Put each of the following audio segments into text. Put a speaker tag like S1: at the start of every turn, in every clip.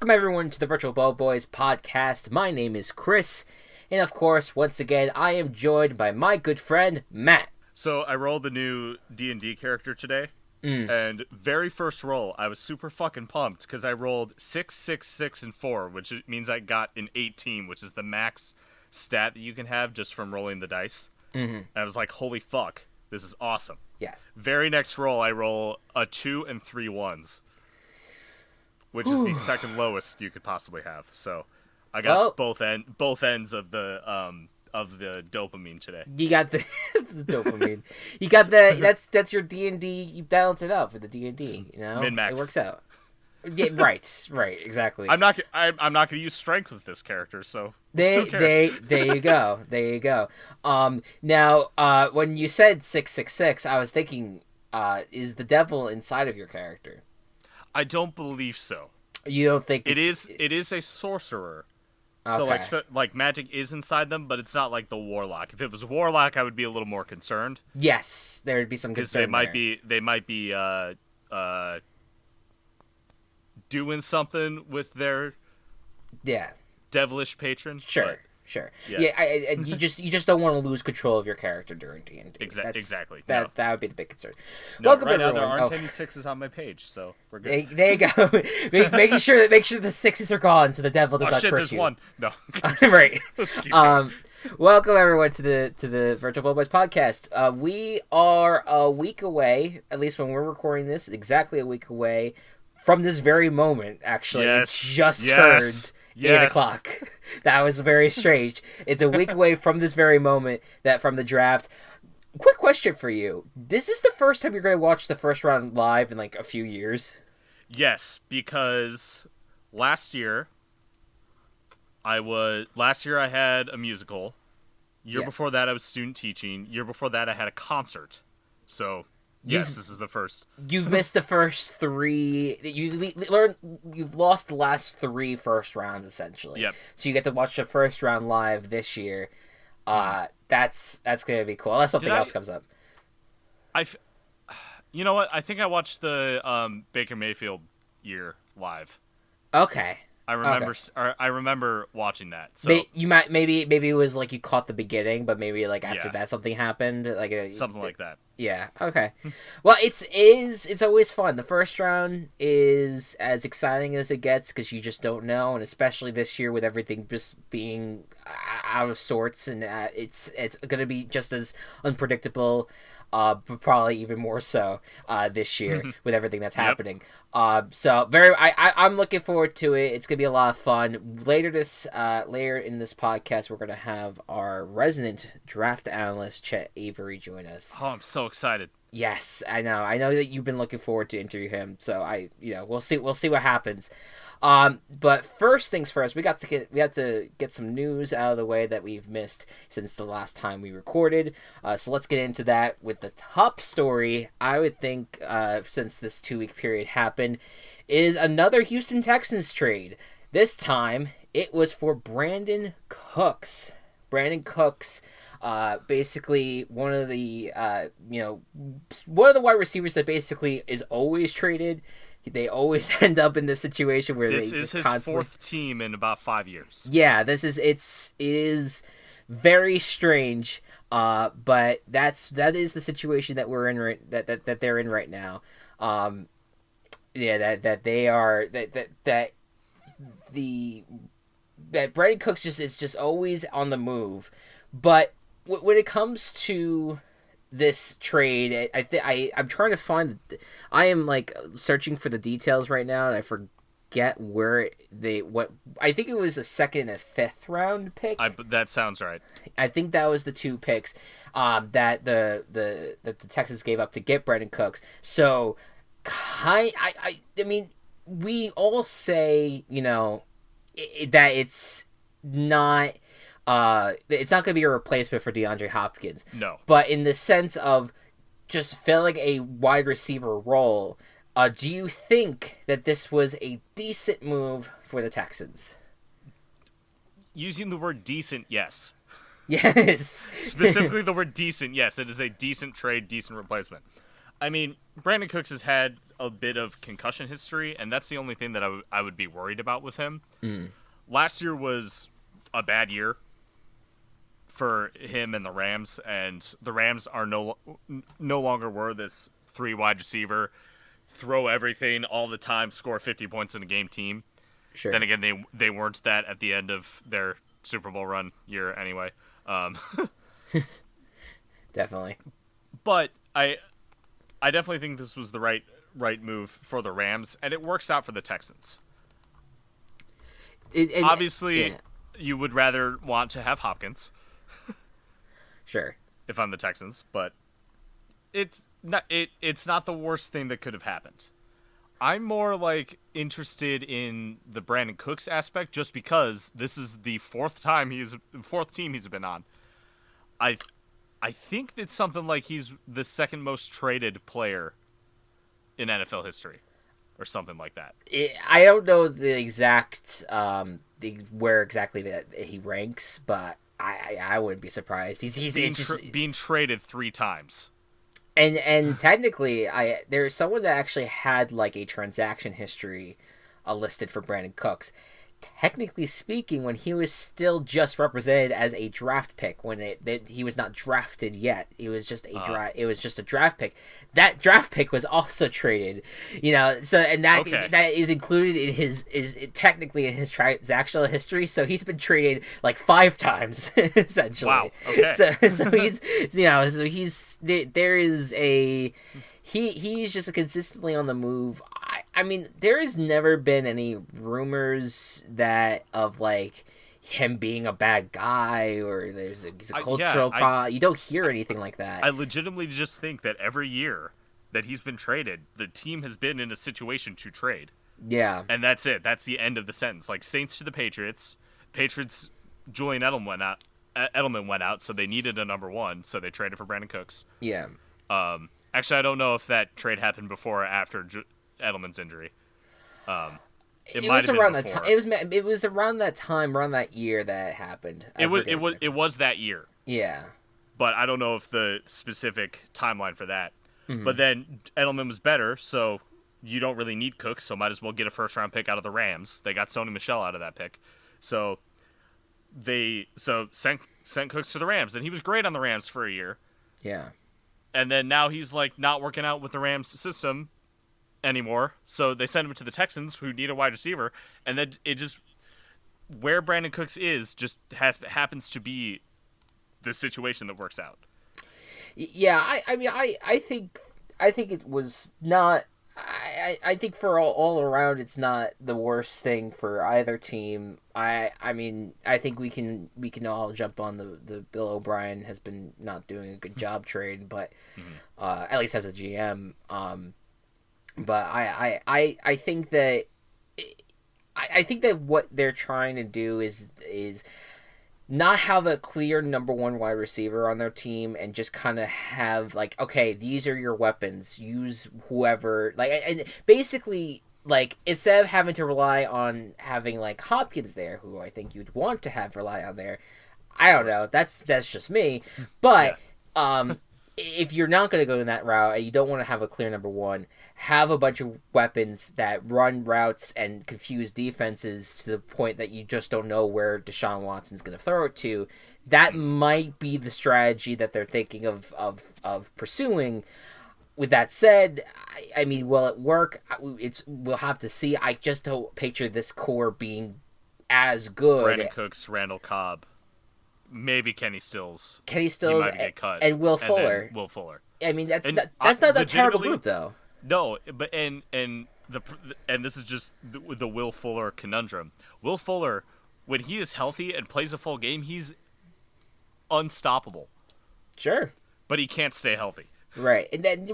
S1: Welcome everyone to the Virtual Ball Boys podcast. My name is Chris, and of course, once again, I am joined by my good friend, Matt.
S2: So I rolled a new D&D character today, and very first roll, I was super fucking pumped because I rolled 6, 6, 6, and 4, which means I got an 18, which is the max stat that you can have just from rolling the dice. And I was like, holy fuck, this is awesome.
S1: Yes.
S2: Very next roll, I roll a 2 and 3 ones, which is the second lowest you could possibly have. So I got both ends of the dopamine today.
S1: You got the, the dopamine. You got the that's your D&D. You balance it out for the D&D. You know,
S2: min-max.
S1: It works out. Yeah, right, exactly.
S2: I'm not going to use strength with this character, so
S1: there you go. Now, when you said 666, I was thinking, is the devil inside of your character?
S2: I don't believe so.
S1: You don't think
S2: it is a sorcerer.
S1: Okay.
S2: So like magic is inside them, but it's not like the warlock. If it was a warlock, I would be a little more concerned.
S1: Yes, there would be some concern.
S2: Because they might be doing something with their devilish patron.
S1: Sure. Yeah, you just don't want to lose control of your character during D&D.
S2: Exactly.
S1: That would be the big concern.
S2: No,
S1: Welcome
S2: right
S1: everyone.
S2: Now there aren't any sixes on my page, so we're good.
S1: There you go. making sure the sixes are gone, so the devil does not
S2: shit,
S1: crush
S2: there's
S1: you.
S2: one. No.
S1: Right.
S2: Let's keep going.
S1: Welcome everyone to the Virtual Ball Boys podcast. We are a week away, at least when we're recording this, exactly a week away from this very moment. Actually, it just turned 8 o'clock. That was very strange. It's a week away from this very moment, from the draft. Quick question for you. This is the first time you're going to watch the first round live in like a few years?
S2: Yes, because last year I had a musical. Year before that I was student teaching. Year before that I had a concert. So yes, this is the first. You've
S1: missed the first three. You've lost the last 3 first rounds essentially.
S2: Yep.
S1: So you get to watch the first round live this year. That's gonna be cool. Unless something else comes up.
S2: You know what? I think I watched the Baker Mayfield year live.
S1: Okay.
S2: I remember watching that. So
S1: maybe it was like you caught the beginning, but maybe like after that something happened, like
S2: something like that.
S1: Yeah. Okay. Well, it's always fun. The first round is as exciting as it gets because you just don't know, and especially this year with everything just being out of sorts, and it's gonna be just as unpredictable. But probably even more so this year with everything that's happening. So I'm looking forward to it. It's gonna be a lot of fun. Later in this podcast, we're gonna have our resident draft analyst Chet Avery join us.
S2: Oh, I'm so excited.
S1: Yes, I know. I know that you've been looking forward to interview him. So we'll see what happens. But first things first, we had to get some news out of the way that we've missed since the last time we recorded. So let's get into that with the top story. I would think, since this 2-week period happened, is another Houston Texans trade. This time, it was for Brandon Cooks. Brandon Cooks, basically one of the wide receivers that basically is always traded. They always end up in this situation where
S2: this is his fourth team in about 5 years. Yeah,
S1: it is very strange. But that is the situation that we're in that they're in right now. That Brandon Cooks is just always on the move. But when it comes to this trade, I'm trying to find. I am like searching for the details right now, and I forget where I think it was a 2nd and 5th round pick.
S2: That sounds right.
S1: I think that was the 2 picks that the Texans gave up to get Brandon Cooks. So, I mean, we all say that it's not. It's not going to be a replacement for DeAndre Hopkins.
S2: No.
S1: But in the sense of just filling a wide receiver role, do you think that this was a decent move for the Texans?
S2: Using the word decent, yes.
S1: Yes.
S2: Specifically the word decent, yes. It is a decent trade, decent replacement. I mean, Brandon Cooks has had a bit of concussion history, and that's the only thing that I would be worried about with him.
S1: Mm.
S2: Last year was a bad year for him and the Rams are no longer were this 3 wide receiver, throw everything all the time, score 50 points in a game team.
S1: Sure.
S2: Then again, they weren't that at the end of their Super Bowl run year anyway.
S1: Definitely.
S2: But I definitely think this was the right move for the Rams, and it works out for the Texans. Obviously, yeah. You would rather want to have Hopkins.
S1: Sure.
S2: If I'm the Texans, but it's not the worst thing that could have happened. I'm more like interested in the Brandon Cooks aspect, just because this is the fourth team he's been on. I think it's something like he's the second most traded player in NFL history, or something like that.
S1: I don't know the exact where exactly that he ranks, but I wouldn't be surprised. He's
S2: being traded 3 times.
S1: And technically, there's someone that actually had like a transaction history listed for Brandon Cooks. Technically speaking, when he was still just represented as a draft pick, when he was not drafted yet, it was just a draft pick. That draft pick was also traded, So that is included in his technically in his transactional history. So he's been traded like 5 times essentially.
S2: Wow. Okay.
S1: So he's there is a. He's just consistently on the move. I mean, there has never been any rumors of like him being a bad guy or he's a cultural problem. You don't hear anything like that.
S2: I legitimately just think that every year that he's been traded, the team has been in a situation to trade.
S1: Yeah.
S2: And that's it. That's the end of the sentence. Like Saints to the Patriots. Julian Edelman went out, so they needed a number 1, so they traded for Brandon Cooks.
S1: Yeah.
S2: Actually, I don't know if that trade happened before or after Edelman's injury. It was around that time.
S1: It was around that time, around that year that it happened.
S2: It was that year.
S1: Yeah.
S2: But I don't know if the specific timeline for that.
S1: Mm-hmm.
S2: But then Edelman was better, so you don't really need Cooks, so might as well get a first-round pick out of the Rams. They got Sony Michel out of that pick. So they sent Cooks to the Rams, and he was great on the Rams for a year.
S1: Yeah.
S2: And then now he's like not working out with the Rams system anymore. So they send him to the Texans, who need a wide receiver, and then it just where Brandon Cooks is just happens to be the situation that works out.
S1: Yeah, I think it was not. I think for all around, it's not the worst thing for either team. I mean, I think we can all jump on the Bill O'Brien has been not doing a good job trade, but at least as a GM. But I think that what they're trying to do is not have a clear number 1 wide receiver on their team and just kind of have like, okay, these are your weapons, use whoever, like, and basically like instead of having to rely on having like Hopkins there, who I think you'd want to have rely on there. I don't know, that's just me, but if you're not going to go in that route and you don't want to have a clear number 1, have a bunch of weapons that run routes and confuse defenses to the point that you just don't know where Deshaun Watson's going to throw it to. That might be the strategy that they're thinking of pursuing. With that said, I mean, will it work? We'll have to see. I just don't picture this core being as good.
S2: Brandon Cooks, Randall Cobb. Maybe Kenny Stills.
S1: He
S2: might get cut.
S1: And Will Fuller.
S2: Will Fuller.
S1: I mean, that's not that terrible group, though.
S2: No, but and this is just the Will Fuller conundrum. Will Fuller, when he is healthy and plays a full game, he's unstoppable.
S1: Sure.
S2: But he can't stay healthy.
S1: Right, and then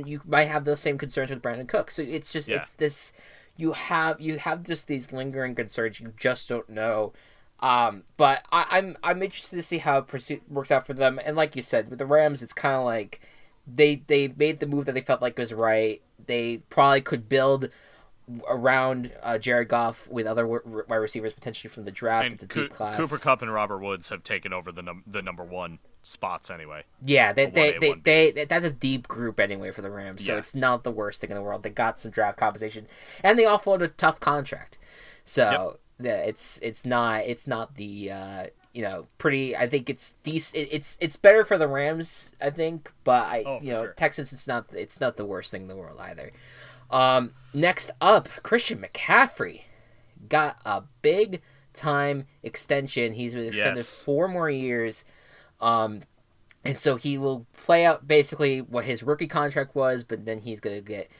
S1: you might have those same concerns with Brandon Cook. So it's just it's this. You have just these lingering concerns. You just don't know. But I'm interested to see how it works out for them. And like you said, with the Rams, it's kind of like they made the move that they felt like was right. They probably could build around Jared Goff with other wide receivers potentially from the draft.
S2: And
S1: it's a deep class.
S2: Cooper Kupp and Robert Woods have taken over the number 1 spots anyway.
S1: Yeah,
S2: A 1A, 1B.
S1: that's a deep group anyway for the Rams, so
S2: Yeah.
S1: it's not the worst thing in the world. They got some draft compensation, and they offloaded a tough contract,
S2: Yep.
S1: so yeah, it's not the pretty. I think it's decent. It's better for the Rams, I think, but
S2: Oh, for sure.
S1: Texans, it's not the worst thing in the world either. Next up, Christian McCaffrey got a big time extension. He's been extended
S2: Yes.
S1: 4 more years. And so he will play out basically what his rookie contract was, but then he's going to get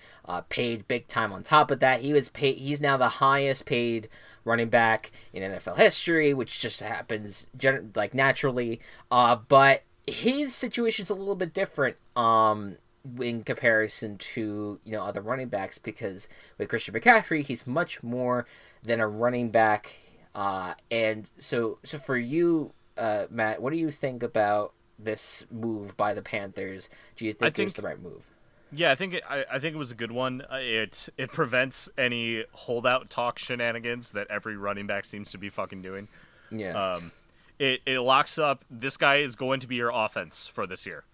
S1: paid big time on top of that. He's now the highest paid running back in NFL history, which just happens naturally. But his situation's a little bit different in comparison to other running backs, because with Christian McCaffrey, he's much more than a running back. And so for you, Matt, what do you think about this move by the Panthers? Do you think it was the right move?
S2: Yeah, I think it was a good one. It prevents any holdout talk shenanigans that every running back seems to be fucking doing.
S1: Yeah.
S2: It locks up, this guy is going to be your offense for this year,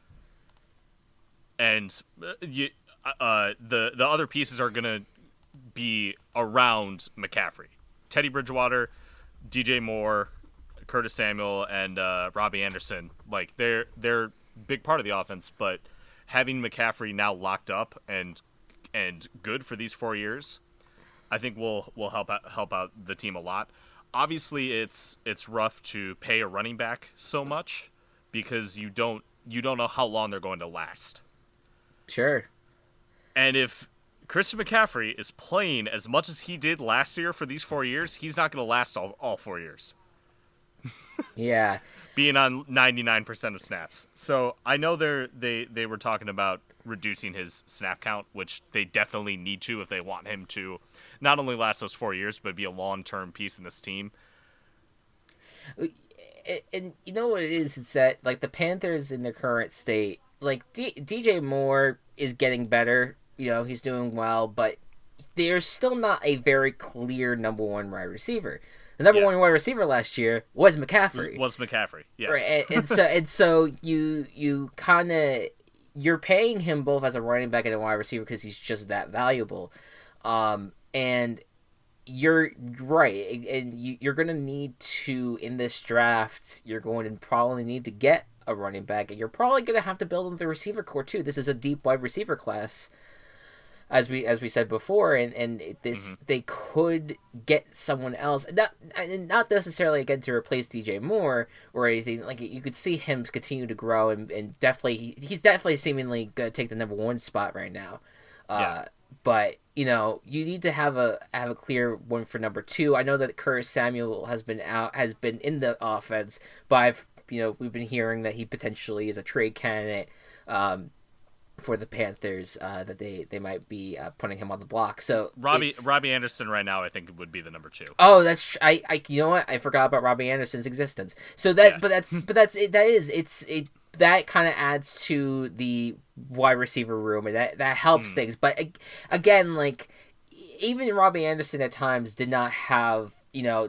S2: and the other pieces are gonna be around McCaffrey, Teddy Bridgewater, DJ Moore, Curtis Samuel, and Robbie Anderson. Like they're big part of the offense, but having McCaffrey now locked up and good for these 4 years, I think will help out the team a lot. Obviously, it's rough to pay a running back so much because you don't know how long they're going to last.
S1: Sure.
S2: And if Christian McCaffrey is playing as much as he did last year for these 4 years, he's not going to last all 4 years.
S1: Yeah.
S2: Being on 99% of snaps. So I know they were talking about reducing his snap count, which they definitely need to if they want him to not only last those 4 years, but be a long-term piece in this team.
S1: And you know what it is? It's that like the Panthers in their current state, like DJ Moore is getting better. He's doing well, but there's still not a very clear number one wide receiver. The number one wide receiver last year was McCaffrey.
S2: Yes.
S1: Right, and so you kind of you're paying him both as a running back and a wide receiver because he's just that valuable, and you're right, and you're gonna need to in this draft. You're going to probably need to get a running back, and you're probably gonna have to build in the receiver core too. This is a deep wide receiver class, as we said before, and this they could get someone else, not necessarily again to replace DJ Moore or anything. Like you could see him continue to grow, and definitely he's definitely seemingly gonna take the number one spot right now. But you need to have a clear one for number two. I know that Curtis Samuel has been in the offense, but we've been hearing that he potentially is a trade candidate. For the Panthers, that they might be putting him on the block. So
S2: Robbie Anderson right now, I think would be the number two.
S1: Oh, that's I you know what, I forgot about Robbie Anderson's existence. So that but that's it. That kind of adds to the wide receiver room, and that helps things. But again, like even Robbie Anderson at times did not have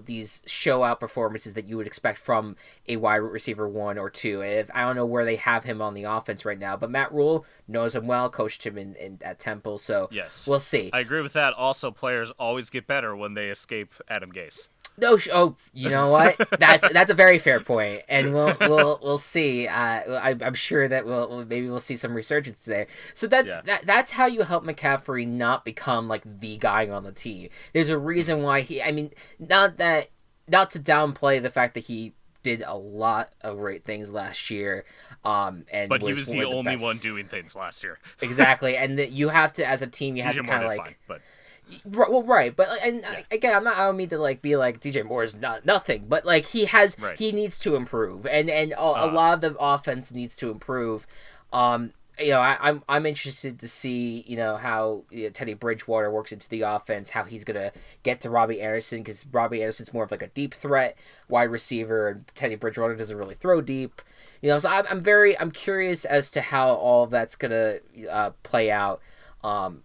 S1: these show out performances that you would expect from a wide receiver 1 or 2. I don't know where they have him on the offense right now, but Matt Rule knows him well, coached him in at Temple, so
S2: yes,
S1: we'll see.
S2: I agree with that. Also, players always get better when they escape Adam Gase.
S1: No, you know what? That's a very fair point, and we'll see. I'm sure that we'll see some resurgence there. So that's how you help McCaffrey not become like the guy on the team. There's a reason why not to downplay the fact that he did a lot of great things last year, but
S2: he was the only one doing things last year.
S1: Exactly, and that you have to, as a team, you have to kind of like.
S2: Fine, but...
S1: Well, right, but again, I don't mean to like be like DJ Moore is nothing, but like he needs to improve, and a lot of the offense needs to improve. I'm interested to see how Teddy Bridgewater works into the offense, how he's gonna get to Robbie Anderson, because Robbie Anderson's more of like a deep threat wide receiver, and Teddy Bridgewater doesn't really throw deep. So I'm curious as to how all of that's gonna play out.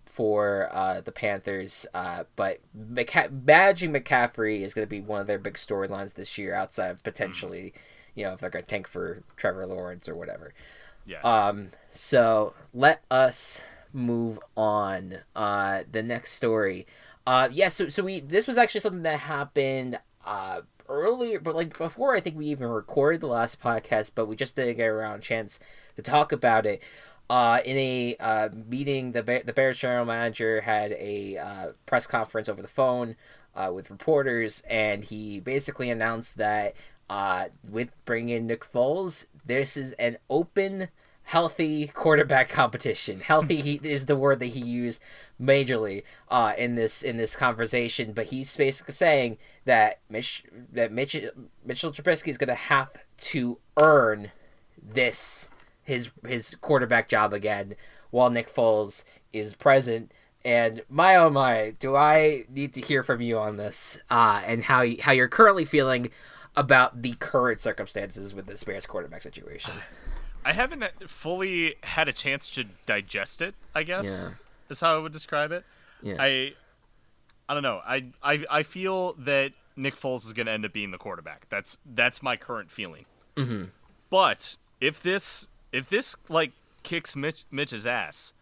S1: For the Panthers, but managing McCaffrey is going to be one of their big storylines this year, outside of potentially, if they're going to tank for Trevor Lawrence or whatever.
S2: Yeah.
S1: So let us move on. The next story. So we this was actually something that happened earlier, but like before I think we even recorded the last podcast, but we just didn't get around a chance to talk about it. In a meeting, the Bears general manager had a press conference over the phone with reporters, and he basically announced that with bringing in Nick Foles, this is an open, healthy quarterback competition. Healthy is the word that he used majorly in this conversation, but he's basically saying that Mitchell Trubisky is going to have to earn his quarterback job again while Nick Foles is present. And my oh my, do I need to hear from you on this and how you're currently feeling about the current circumstances with this Bears quarterback situation.
S2: I haven't fully had a chance to digest it, I guess, is how I would describe it.
S1: Yeah.
S2: I don't know. I feel that Nick Foles is going to end up being the quarterback. That's my current feeling.
S1: Mm-hmm.
S2: But if this like kicks Mitch's ass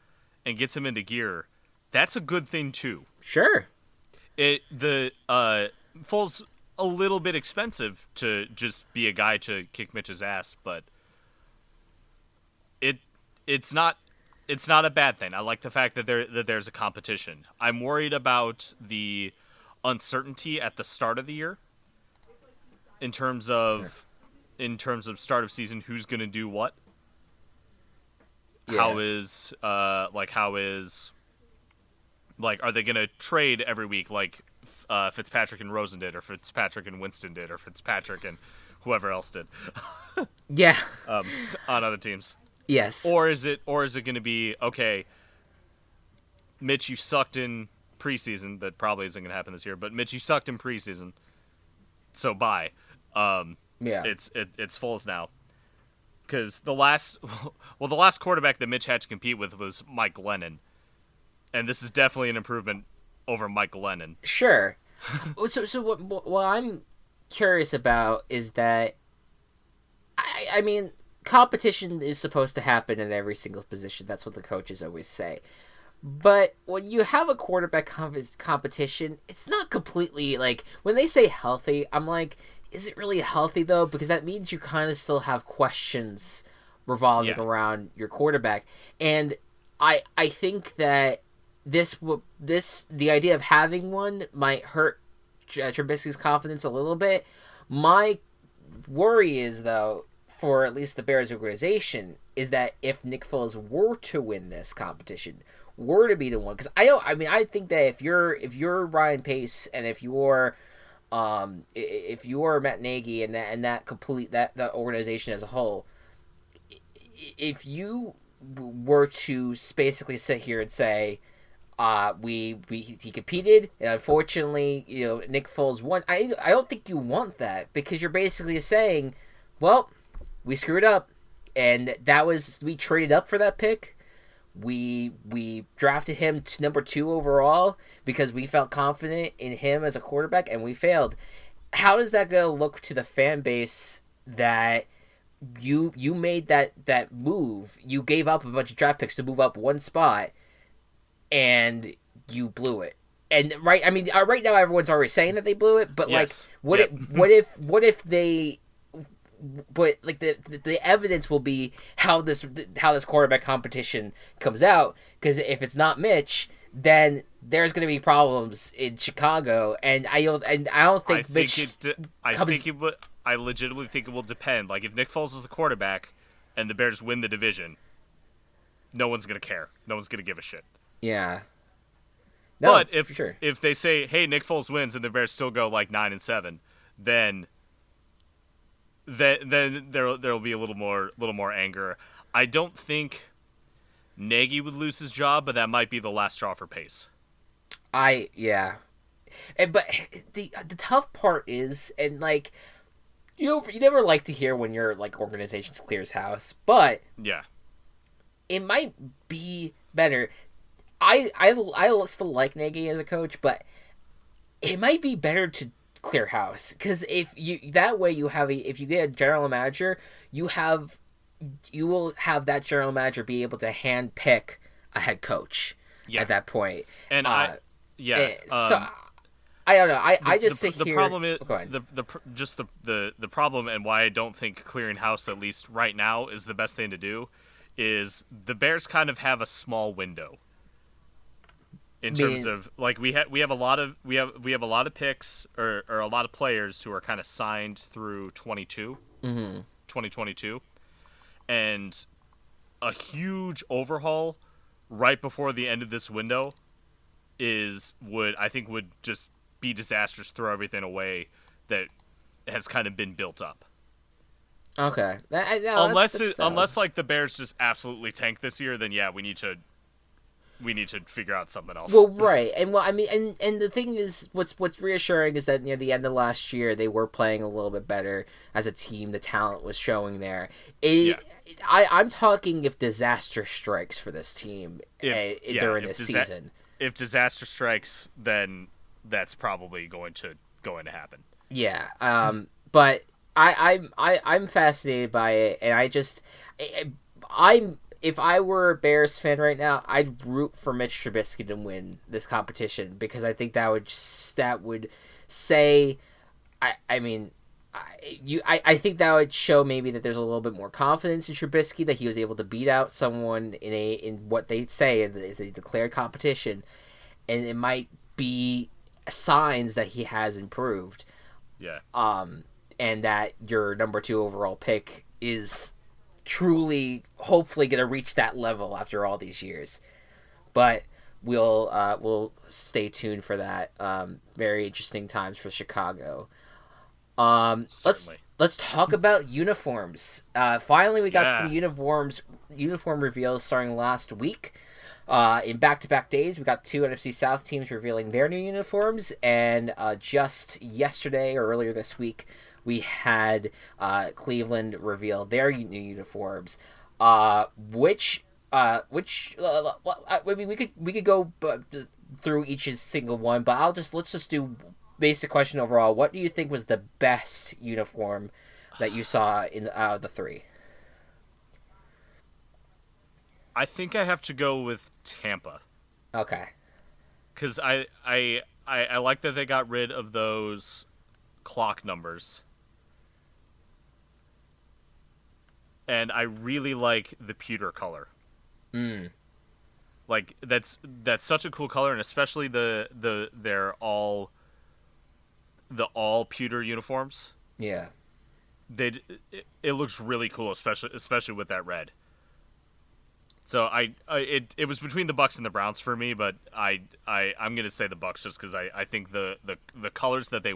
S2: and gets him into gear, that's a good thing too.
S1: Sure.
S2: Foles a little bit expensive to just be a guy to kick Mitch's ass, but it's not a bad thing. I like the fact that there's a competition. I'm worried about the uncertainty at the start of the year in terms of start of season, who's going to do what. Yeah. How is are they going to trade every week like Fitzpatrick and Rosen did, or Fitzpatrick and Winston did, or Fitzpatrick and whoever else did?
S1: Yeah.
S2: On other teams.
S1: Yes.
S2: Or is it going to be, okay, Mitch, you sucked in preseason. That probably isn't going to happen this year, but Mitch, you sucked in preseason. So bye. It's Foles now. Because the last quarterback that Mitch had to compete with was Mike Glennon. And this is definitely an improvement over Mike Glennon.
S1: Sure. So what I'm curious about is that I mean, competition is supposed to happen in every single position. That's what the coaches always say. But when you have a quarterback competition, it's not completely like when they say healthy, I'm like, is it really healthy though? Because that means you kind of still have questions revolving around your quarterback. And I think that the idea of having one might hurt Trubisky's confidence a little bit. My worry is though, for at least the Bears organization, is that if Nick Foles were to win this competition, were to be the one, because I think that if you're Ryan Pace and if you're Matt Nagy and that organization as a whole, if you were to basically sit here and say, he competed, and unfortunately, Nick Foles won. I don't think you want that, because you're basically saying, well, we screwed up, and we traded up for that pick. We drafted him to number 2 overall because we felt confident in him as a quarterback, and we failed. How is that going to look to the fan base that you made that move? You gave up a bunch of draft picks to move up one spot, and you blew it. And right now everyone's already saying that they blew it, but yes. What if they? But like the evidence will be how this quarterback competition comes out, because if it's not Mitch, then there's going to be problems in Chicago, and I don't think
S2: I legitimately think it will depend. Like if Nick Foles is the quarterback and the Bears win the division, no one's going to care. No one's going to give a shit.
S1: Yeah. No,
S2: but if they say, hey, Nick Foles wins and the Bears still go like 9-7, then there'll be a little more anger. I don't think Nagy would lose his job, but that might be the last straw for Pace.
S1: But the tough part is, and like you never like to hear when your like organizations clears house, but
S2: yeah,
S1: it might be better. I still like Nagy as a coach, but it might be better clear house, because if you that way you have if you get a general manager, you will have that general manager be able to hand pick a head coach at that point.
S2: And
S1: so I don't know. I just sit
S2: the
S1: here.
S2: Problem is
S1: Go ahead.
S2: the problem, and why I don't think clearing house, at least right now, is the best thing to do, is the Bears kind of have a small window. In terms of like we have a lot of picks or a lot of players who are kind of signed through 2022, and a huge overhaul right before the end of this window would just be disastrous, throw everything away that has kind of been built up.
S1: Okay,
S2: unless like the Bears just absolutely tank this year, then yeah, we need to figure out something else.
S1: Well, right, and I mean, and the thing is, what's reassuring is that near the end of last year they were playing a little bit better as a team. The talent was showing there. I'm talking if disaster strikes for this team during this season.
S2: If disaster strikes, then that's probably going to happen.
S1: Yeah, but I'm fascinated by it, and if I were a Bears fan right now, I'd root for Mitch Trubisky to win this competition, because I think that would say, I think that would show maybe that there's a little bit more confidence in Trubisky, that he was able to beat out someone in what they say is a declared competition, and it might be signs that he has improved.
S2: Yeah.
S1: And that your number 2 overall pick is truly, hopefully, going to reach that level after all these years. But we'll stay tuned for that. Very interesting times for Chicago. Let's talk about uniforms. Finally, we got some uniform reveals starting last week. In back-to-back days, we got 2 NFC South teams revealing their new uniforms, and just yesterday or earlier this week, we had Cleveland reveal their new uniforms. Which I mean, we could go through each single one, but let's just do basic question overall. What do you think was the best uniform that you saw in the 3?
S2: I think I have to go with Tampa.
S1: Okay.
S2: Because I like that they got rid of those clock numbers. And I really like the pewter color. Like that's such a cool color, and especially they're all pewter uniforms.
S1: Yeah.
S2: It looks really cool, especially with that red. So it was between the Bucks and the Browns for me, but I'm gonna say the Bucks just because I think the colors that they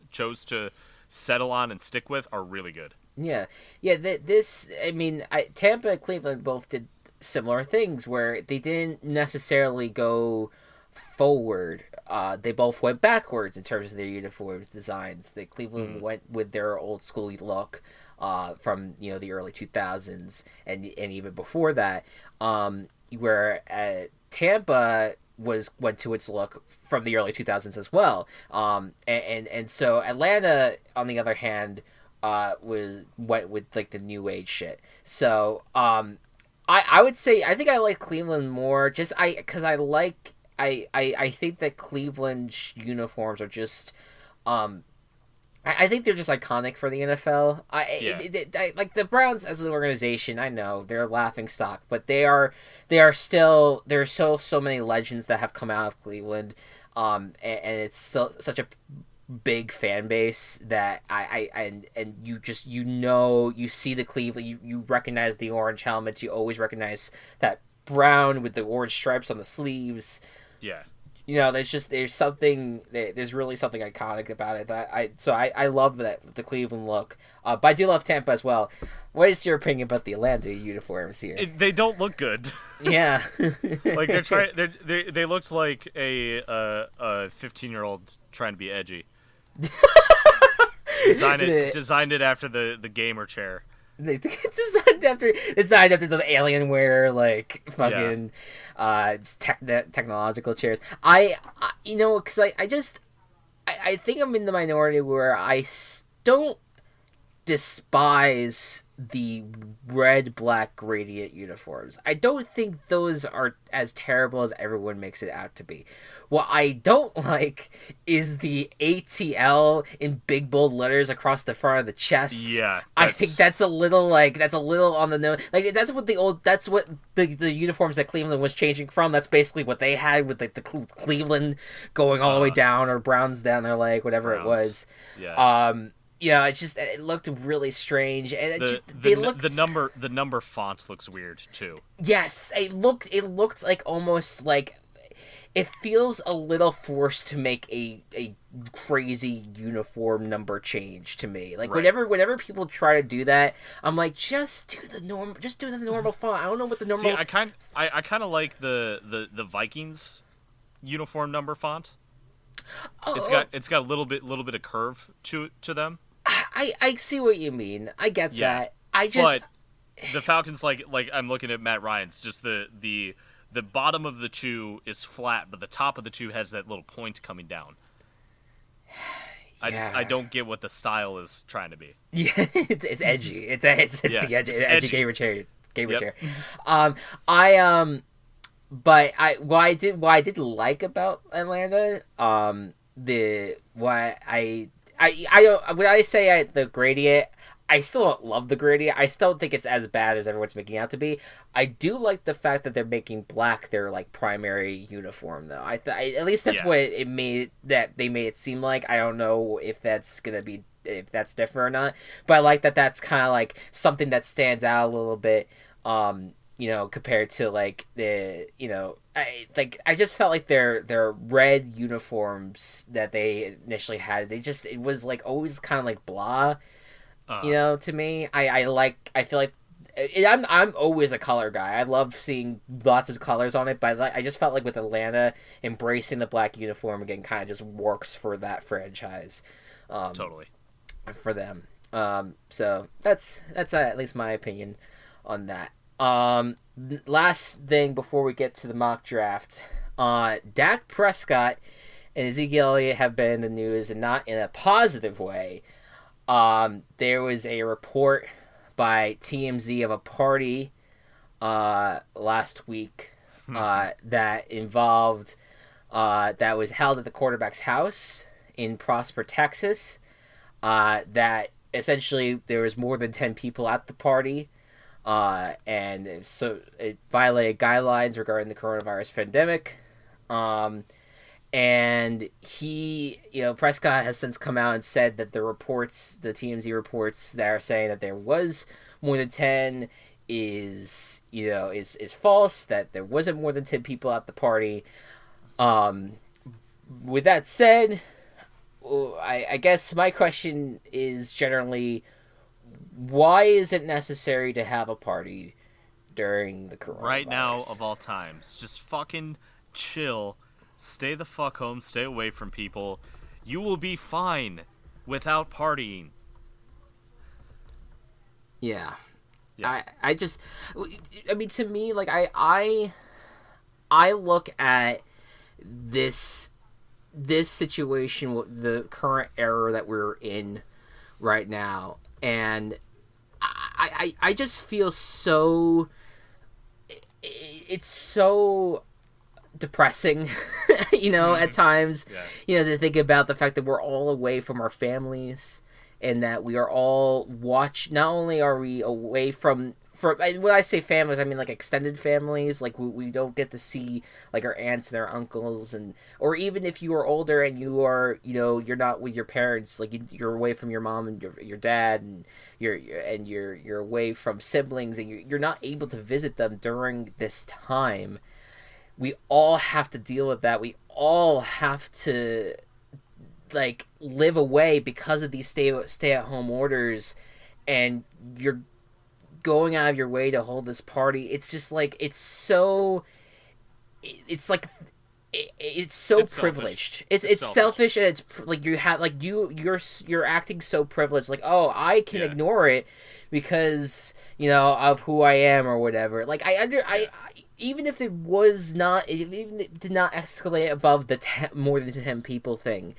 S2: chose to settle on and stick with are really good.
S1: Yeah. Tampa and Cleveland both did similar things where they didn't necessarily go forward. They both went backwards in terms of their uniform designs. The Cleveland went with their old school look from the early 2000s and even before that, where Tampa went to its look from the early 2000s as well. And so Atlanta, on the other hand, went with like the new age shit. So I would say I think I like Cleveland more because I think that Cleveland's uniforms are just I think they're just iconic for the NFL. Like the Browns as an organization, I know they're a laughing stock, but there's so many legends that have come out of Cleveland, and it's still such a big fan base that you see the Cleveland, you recognize the orange helmets, you always recognize that brown with the orange stripes on the sleeves.
S2: Yeah.
S1: There's really something iconic about it that I love the Cleveland look. But I do love Tampa as well. What is your opinion about the Atlanta uniforms here?
S2: They don't look good.
S1: Yeah.
S2: Like they looked like a 15-year-old trying to be edgy. Designed it after the gamer chair.
S1: They designed after the Alienware, like fucking technological chairs. Because I I think I'm in the minority where don't despise the red black gradient uniforms. I don't think those are as terrible as everyone makes it out to be. What I don't like is the ATL in big bold letters across the front of the chest.
S2: Yeah,
S1: I think that's a little on the nose. Like that's what the uniforms that Cleveland was changing from. That's basically what they had with like the Cleveland going all the way down, or Browns down their leg, whatever it was.
S2: Yeah.
S1: It looked really strange, and
S2: the number font looks weird too.
S1: Yes, it looked like almost like it feels a little forced to make a crazy uniform number change to me. Like
S2: right.
S1: whenever people try to do that, I'm like, just do the normal font. I don't know what the normal.
S2: See, I kind of like the Vikings uniform number font. It's got a little bit of curve to them.
S1: I see what you mean. I get that. But
S2: the Falcons, like I'm looking at Matt Ryan's, just the bottom of the two is flat, but the top of the two has that little point coming down.
S1: Yeah.
S2: I don't get what the style is trying to be.
S1: Yeah, it's edgy. It's the edgy gamer chair. But what I did like about Atlanta, when I say the gradient, I still don't love the gradient. I still think it's as bad as everyone's making out to be. I do like the fact that they're making black their like primary uniform, though. At least that's what they made it seem like. I don't know if that's different or not, but I like that. That's kind of like something that stands out a little bit. Compared to like I just felt like their red uniforms that they initially had, it was like always kind of like blah, to me. I feel like I'm always a color guy. I love seeing lots of colors on it, but I just felt like with Atlanta embracing the black uniform again kind of just works for that franchise.
S2: Totally.
S1: For them. So that's at least my opinion on that. Last thing before we get to the mock draft, Dak Prescott and Ezekiel Elliott have been in the news, and not in a positive way. There was a report by TMZ of a party last week that involved that was held at the quarterback's house in Prosper, Texas. That essentially there was more than 10 people at the party. And so it violated guidelines regarding the coronavirus pandemic. And Prescott has since come out and said that the TMZ reports that are saying that there was more than 10 is false, that there wasn't more than 10 people at the party. With that said, I guess my question is generally, why is it necessary to have a party during the coronavirus?
S2: Right now, of all times, just fucking chill. Stay the fuck home. Stay away from people. You will be fine without partying.
S1: Yeah. To me, like, I look at this situation, the current era that we're in right now, and I just feel so, it's so depressing, at times, to think about the fact that we're all away from our families, and that we are all not only are we away from when I say families, I mean like extended families. Like we don't get to see like our aunts and our uncles, or even if you are older and you are, you're not with your parents, like you're away from your mom and your dad, and you're away from siblings, and you're not able to visit them during this time. We all have to deal with that. We all have to like live away because of these stay at home orders, and you're going out of your way to hold this party. It's just like it's so privileged. It's selfish, and it's like you have like you're acting so privileged. Like, oh, I can ignore it because of who I am or whatever. Like I even if it was not, even if it did not escalate above the more than 10 people thing,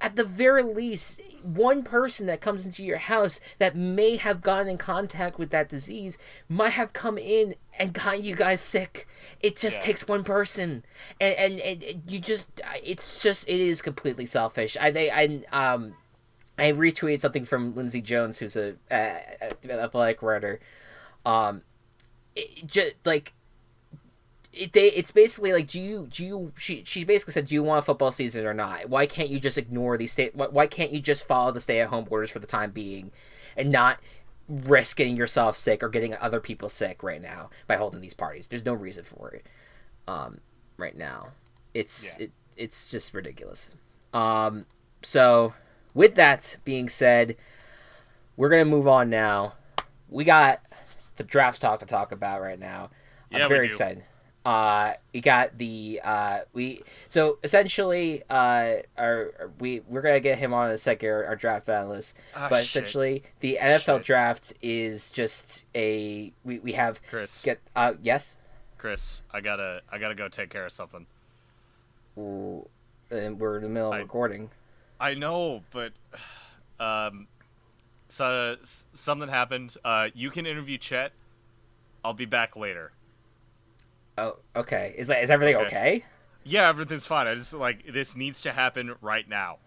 S1: at the very least, one person that comes into your house that may have gotten in contact with that disease might have come in and gotten you guys sick. It just takes one person, and you just, it is completely selfish. I retweeted something from Lindsey Jones, who's a athletic writer. Just like it's basically like, she basically said, do you want a football season or not? Why can't you just ignore why can't you just follow the stay-at-home orders for the time being and not risk getting yourself sick or getting other people sick right now by holding these parties? There's no reason for it right now. It's just ridiculous. So with that being said, we're gonna move on now. We got the draft talk to talk about right now. I'm very excited. We got the so essentially we're gonna get him on in a second, our draft analyst. But essentially the NFL draft is just we have
S2: Chris.
S1: Yes?
S2: Chris, I gotta go take care of something.
S1: Ooh, and we're in the middle of recording.
S2: I know, but so something happened. You can interview Chet. I'll be back later.
S1: Oh, okay. Is everything okay?
S2: Yeah, everything's fine. I just this needs to happen right now.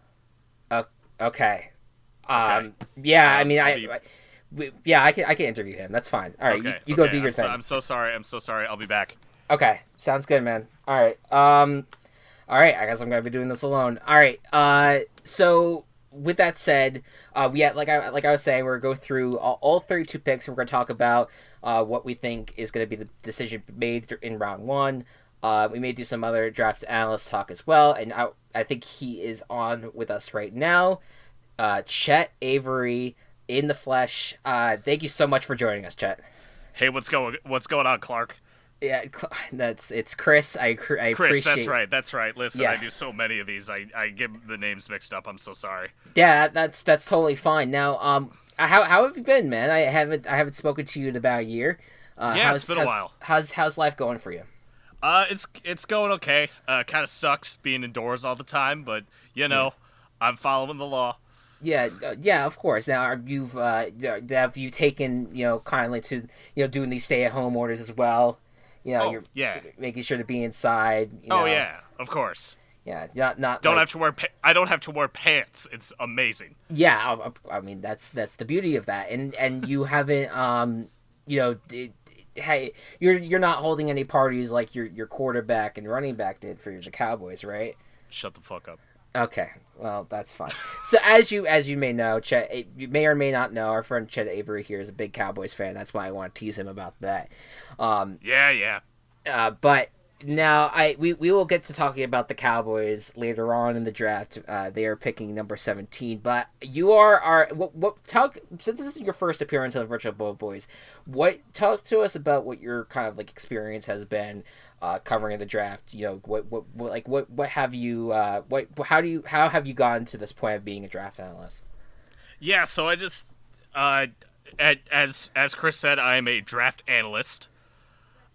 S1: Okay.
S2: Okay.
S1: Yeah. I mean, I can interview him. That's fine. All right.
S2: Okay.
S1: You go do your thing.
S2: I'm so sorry. I'll be back.
S1: Okay. Sounds good, man. All right. All right. I guess I'm gonna be doing this alone. All right. So with that said, like I was saying, we're gonna go through all 32 picks. And we're gonna talk about what we think is gonna be the decision made in round one. We may do some other draft analyst talk as well, and I think he is on with us right now. Chet Avery in the flesh. Thank you so much for joining us, Chet.
S2: Hey, what's going on, Clark?
S1: Yeah, it's Chris. I
S2: Chris,
S1: appreciate.
S2: That's right. Listen, I do so many of these. I get the names mixed up. I'm so sorry.
S1: Yeah, that's totally fine. Now, how have you been, man? I haven't spoken to you in about a year.
S2: It's been a while.
S1: How's life going for you?
S2: It's going okay. Kind of sucks being indoors all the time, but I'm following the law.
S1: Yeah, of course. Now, have you taken kindly to doing these stay-at-home orders as well? You're making sure to be inside.
S2: Oh yeah, of course.
S1: Yeah, not.
S2: Don't have to wear. I don't have to wear pants. It's amazing.
S1: Yeah, I mean that's the beauty of that, and you haven't hey, you're not holding any parties like your quarterback and running back did for the Cowboys, right?
S2: Shut the fuck up.
S1: Okay, well that's fine. So as you may know, Chet, you may or may not know, our friend Chet Avery here is a big Cowboys fan. That's why I want to tease him about that.
S2: Yeah.
S1: But now we will get to talking about the Cowboys later on in the draft. They are picking number 17. But you are since this is your first appearance on the Virtual Bowl Boys. Talk to us about what your kind of experience has been covering the draft. What have you how have you gotten to this point of being a draft analyst?
S2: Yeah, so I just as Chris said, I am a draft analyst.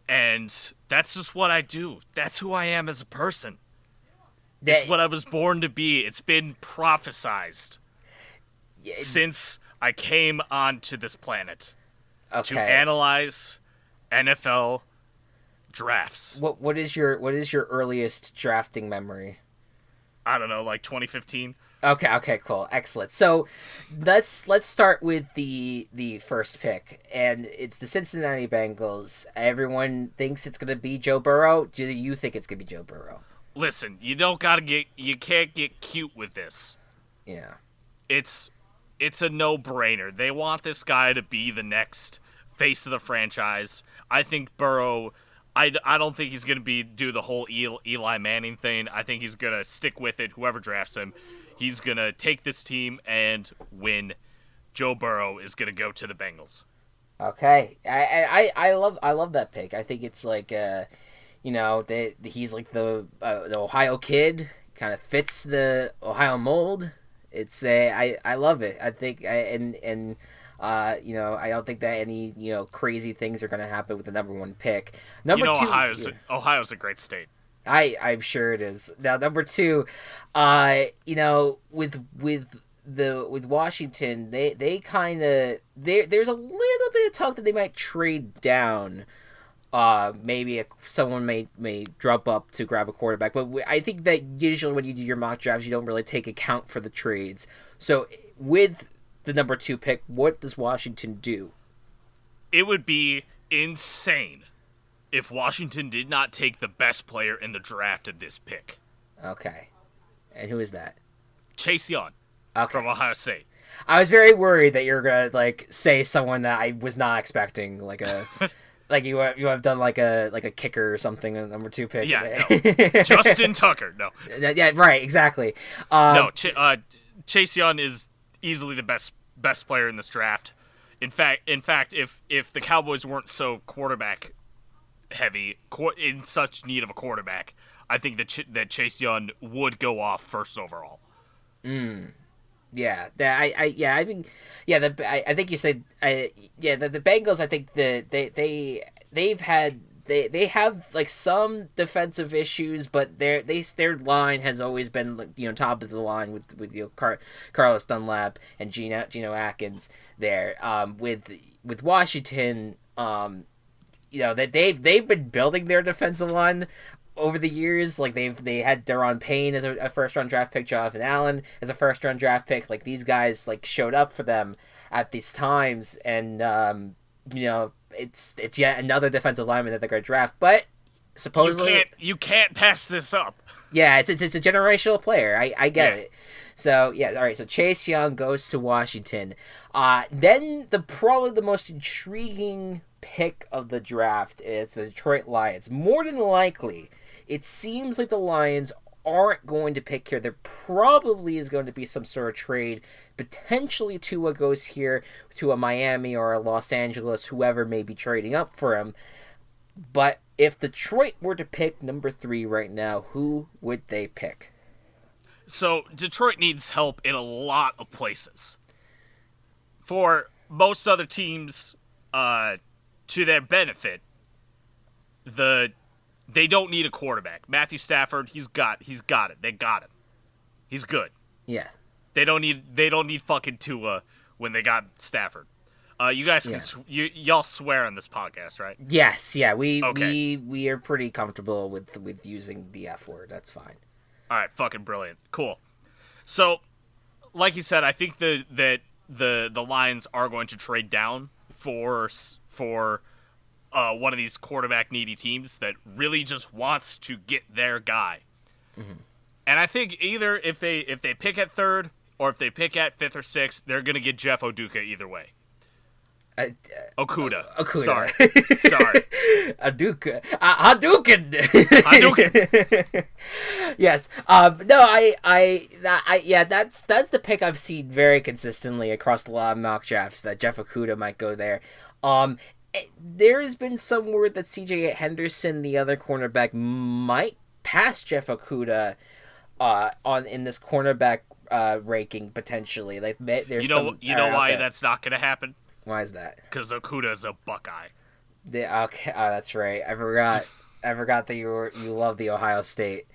S2: And that's just what I do. That's who I am as a person. It's what I was born to be. It's been prophesized since I came onto this planet to analyze NFL drafts.
S1: What is your earliest drafting memory?
S2: I don't know, like 2015.
S1: Okay, cool, excellent. So, let's start with the first pick, and it's the Cincinnati Bengals. Everyone thinks it's gonna be Joe Burrow. Do you think it's gonna be Joe Burrow?
S2: Listen, you can't get cute with this.
S1: Yeah,
S2: it's a no-brainer. They want this guy to be the next face of the franchise. I think Burrow. I don't think he's gonna do the whole Eli Manning thing. I think he's gonna stick with it. Whoever drafts him. He's going to take this team and win. Joe Burrow is going to go to the Bengals.
S1: Okay. I love that pick. I think it's he's like the Ohio kid, kind of fits the Ohio mold. It's I love it. I think I don't think that any crazy things are going to happen with the number one pick. Number two,
S2: Ohio's a great state.
S1: I'm sure it is. Now, number two, with Washington, they kind of there's a little bit of talk that they might trade down. Maybe someone may drop up to grab a quarterback, but I think that usually when you do your mock drafts, you don't really take account for the trades. So with the number 2 pick, what does Washington do?
S2: It would be insane if Washington did not take the best player in the draft at this pick.
S1: Okay, and who is that?
S2: Chase Young, from Ohio State.
S1: I was very worried that you're gonna say someone that I was not expecting, like a. Like you have done like a kicker or something in the number 2 pick.
S2: Yeah, no. Justin Tucker. No.
S1: Yeah, right, exactly.
S2: No, Chase Young is easily the best player in this draft. In fact, if the Cowboys weren't so quarterback heavy, in such need of a quarterback, I think that Chase Young would go off first overall.
S1: Yeah, I think you said the Bengals. I think they have like some defensive issues, but their line has always been top of the line with Carlos Dunlap and Geno Atkins there. With Washington, that they've been building their defensive line over the years. Like they had Daron Payne as a first round draft pick, Jonathan Allen as a first round draft pick. Like these guys showed up for them at these times, and it's yet another defensive lineman that they're going to draft. But supposedly
S2: you can't pass this up.
S1: Yeah, it's a generational player. I get it. So all right. So Chase Young goes to Washington. Then probably the most intriguing pick of the draft is the Detroit Lions. More than likely, it seems like the Lions aren't going to pick here. There probably is going to be some sort of trade. Potentially Tua goes here to a Miami or a Los Angeles, whoever may be trading up for him. But if Detroit were to pick number 3 right now, who would they pick?
S2: So Detroit needs help in a lot of places. For most other teams, to their benefit, they don't need a quarterback. Matthew Stafford, he's got it. They got him. He's good.
S1: Yeah.
S2: They don't need fucking Tua when they got Stafford. You guys can y'all swear on this podcast, right?
S1: Yes, yeah. We are pretty comfortable with using the F word. That's fine.
S2: All right, fucking brilliant. Cool. So, like you said, I think that the Lions are going to trade down for one of these quarterback needy teams that really just wants to get their guy. Mm-hmm. And I think either if they pick at 3rd or if they pick at 5th or 6th, they're going to get Jeff Okuda either way. Okuda. Sorry.
S1: Hadouken. Yes. That's the pick I've seen very consistently across a lot of mock drafts, that Jeff Okuda might go there. There has been some word that C.J. Henderson, the other cornerback, might pass Jeff Okuda in this cornerback ranking potentially. Like there's
S2: why that's not going to happen?
S1: Why is that?
S2: Because Okuda's a Buckeye.
S1: Okay, that's right. I forgot that you love the Ohio State.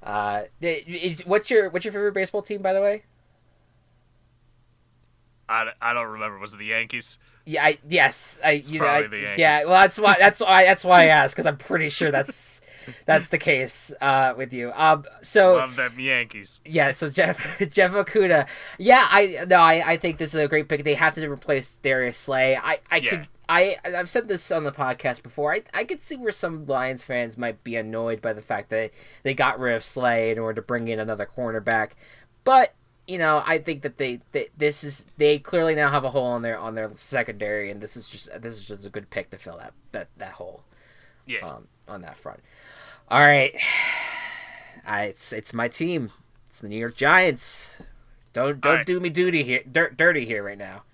S1: What's your favorite baseball team, by the way?
S2: I don't remember. Was it the Yankees?
S1: Yeah, the Yankees.
S2: Yeah,
S1: well, that's why I asked, because I'm pretty sure that's the case with you. So
S2: love them Yankees.
S1: Yeah, so Jeff Okuda. Yeah, I think this is a great pick. They have to replace Darius Slay. I've said this on the podcast before. I could see where some Lions fans might be annoyed by the fact that they got rid of Slay in order to bring in another cornerback, but I think that they clearly now have a hole on their secondary, and this is just a good pick to fill that hole.
S2: Yeah.
S1: On that front. All right. It's my team. It's the New York Giants. Don't do me dirty here right now.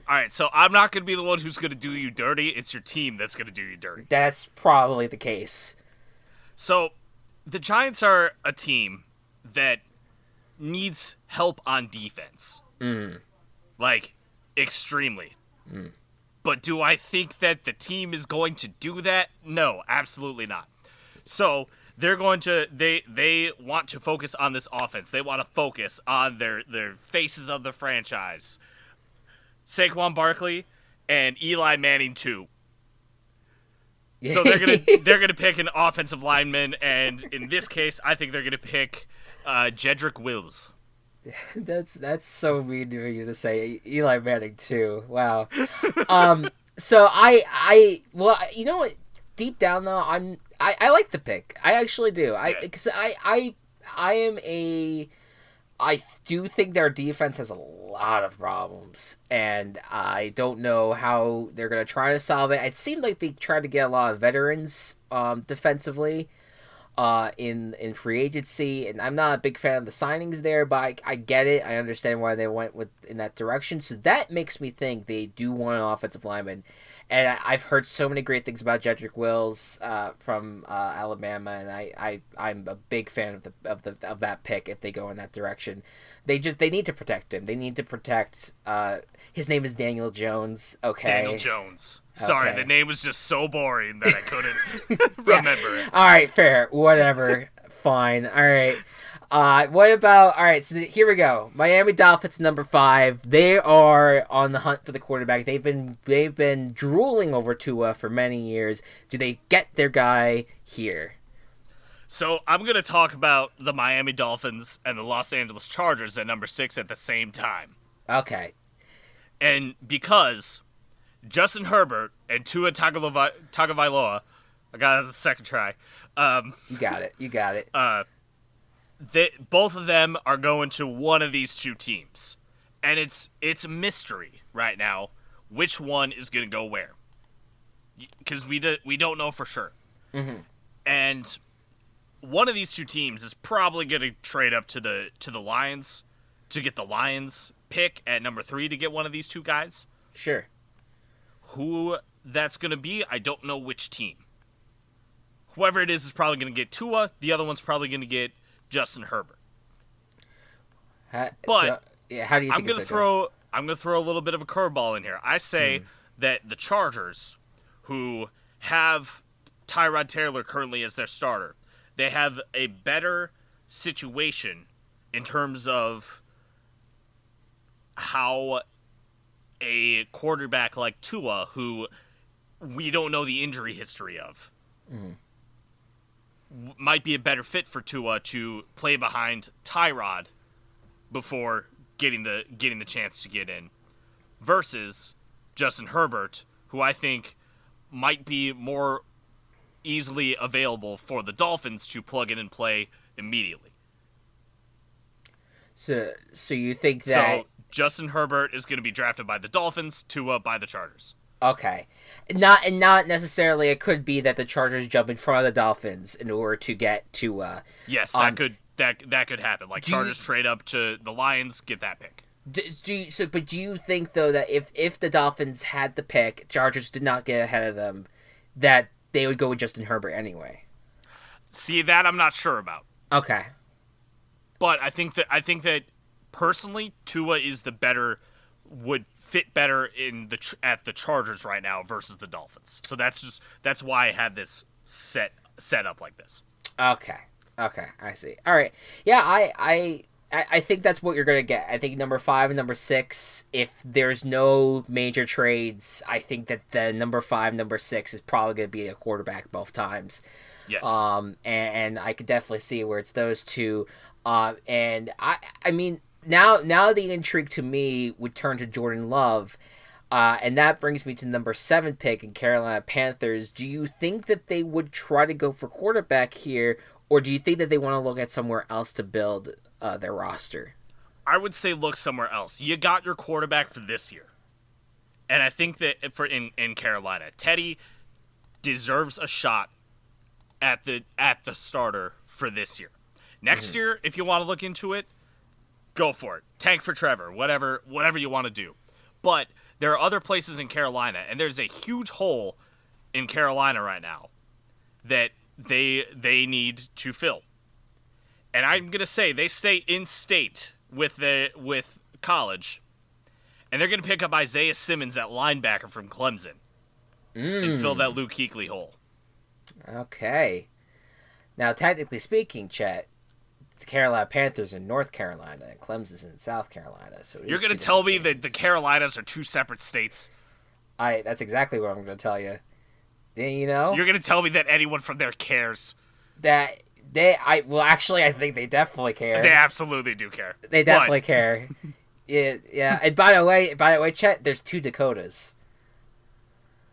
S2: All right, so I'm not going to be the one who's going to do you dirty. It's your team that's going to do you dirty.
S1: That's probably the case.
S2: So, the Giants are a team that needs help on defense. Like, extremely. But do I think that the team is going to do that? No, absolutely not. So, they're going to they want to focus on this offense. They want to focus on their faces of the franchise. Saquon Barkley and Eli Manning too. So they're gonna pick an offensive lineman, and in this case, I think they're gonna pick Jedrick Wills.
S1: That's so mean to you to say Eli Manning too. Wow. So well, you know what? Deep down though, I like the pick. I actually do. Because I do think their defense has a lot of problems, and I don't know how they're going to try to solve it. It seemed like they tried to get a lot of veterans defensively in free agency, and I'm not a big fan of the signings there, but I get it. I understand why they went in that direction, so that makes me think they do want an offensive lineman. And I've heard so many great things about Jedrick Wills from Alabama, and I'm a big fan of that pick if they go in that direction. They need to protect him. They need to protect. His name is Daniel Jones. Okay,
S2: Daniel Jones. Sorry,
S1: okay.
S2: The name was just so boring that I couldn't remember it.
S1: All right, fair. Whatever. Fine. All right. What about? All right. So here we go. Miami Dolphins number 5. They are on the hunt for the quarterback. They've been drooling over Tua for many years. Do they get their guy here?
S2: So I'm gonna talk about the Miami Dolphins and the Los Angeles Chargers at number 6 at the same time.
S1: Okay.
S2: And because Justin Herbert and Tua Tagovailoa, I got it as a second try.
S1: You got it. You got it.
S2: Both of them are going to one of these two teams, and it's a mystery right now which one is going to go where, because we don't know for sure.
S1: Mm-hmm.
S2: And one of these two teams is probably going to trade up to the Lions to get the Lions pick at number 3 to get one of these two guys.
S1: Sure.
S2: Who that's going to be, I don't know which team. Whoever it is probably going to get Tua. The other one's probably going to get Justin Herbert.
S1: How do you think
S2: I'm going to throw a little bit of a curveball in here. I say that the Chargers, who have Tyrod Taylor currently as their starter, they have a better situation in terms of how a quarterback like Tua, who we don't know the injury history of, might be a better fit for Tua to play behind Tyrod before getting the chance to get in, versus Justin Herbert, who I think might be more easily available for the Dolphins to plug in and play immediately.
S1: So you think that...
S2: So Justin Herbert is going to be drafted by the Dolphins, Tua by the Chargers.
S1: Okay. Not necessarily it could be that the Chargers jump in front of the Dolphins in order to get Tua.
S2: Yes, that could happen. Like Chargers trade up to the Lions, get that pick.
S1: But do you think though that if the Dolphins had the pick, Chargers did not get ahead of them, that they would go with Justin Herbert anyway?
S2: See, that I'm not sure about.
S1: Okay.
S2: But I think that personally, Tua is would fit better at the Chargers right now versus the Dolphins. So that's why I had this set up like this.
S1: Okay, I see. All right, yeah, I think that's what you're gonna get. I think number 5 and number 6. If there's no major trades, I think that the number 5, number 6 is probably gonna be a quarterback both times.
S2: Yes.
S1: And I could definitely see where it's those two. And I mean. Now the intrigue to me would turn to Jordan Love, and that brings me to number 7 pick in Carolina Panthers. Do you think that they would try to go for quarterback here, or do you think that they want to look at somewhere else to build their roster?
S2: I would say look somewhere else. You got your quarterback for this year, and I think that in Carolina, Teddy deserves a shot at the starter for this year. Next year, if you want to look into it, go for it. Tank for Trevor. Whatever you want to do. But there are other places in Carolina, and there's a huge hole in Carolina right now that they need to fill. And I'm gonna say they stay in state with college, and they're gonna pick up Isaiah Simmons at linebacker from Clemson and fill that Luke Kuechly hole.
S1: Okay. Now, technically speaking, Chet, the Carolina Panthers are in North Carolina and Clemson's in South Carolina. So
S2: You're going to tell me that the Carolinas are two separate states?
S1: That's exactly what I'm going to tell you. You know?
S2: You're going to tell me that anyone from there cares?
S1: That actually, I think they definitely care.
S2: They absolutely do care.
S1: They definitely care. Yeah. And by the way, Chet, there's 2 Dakotas.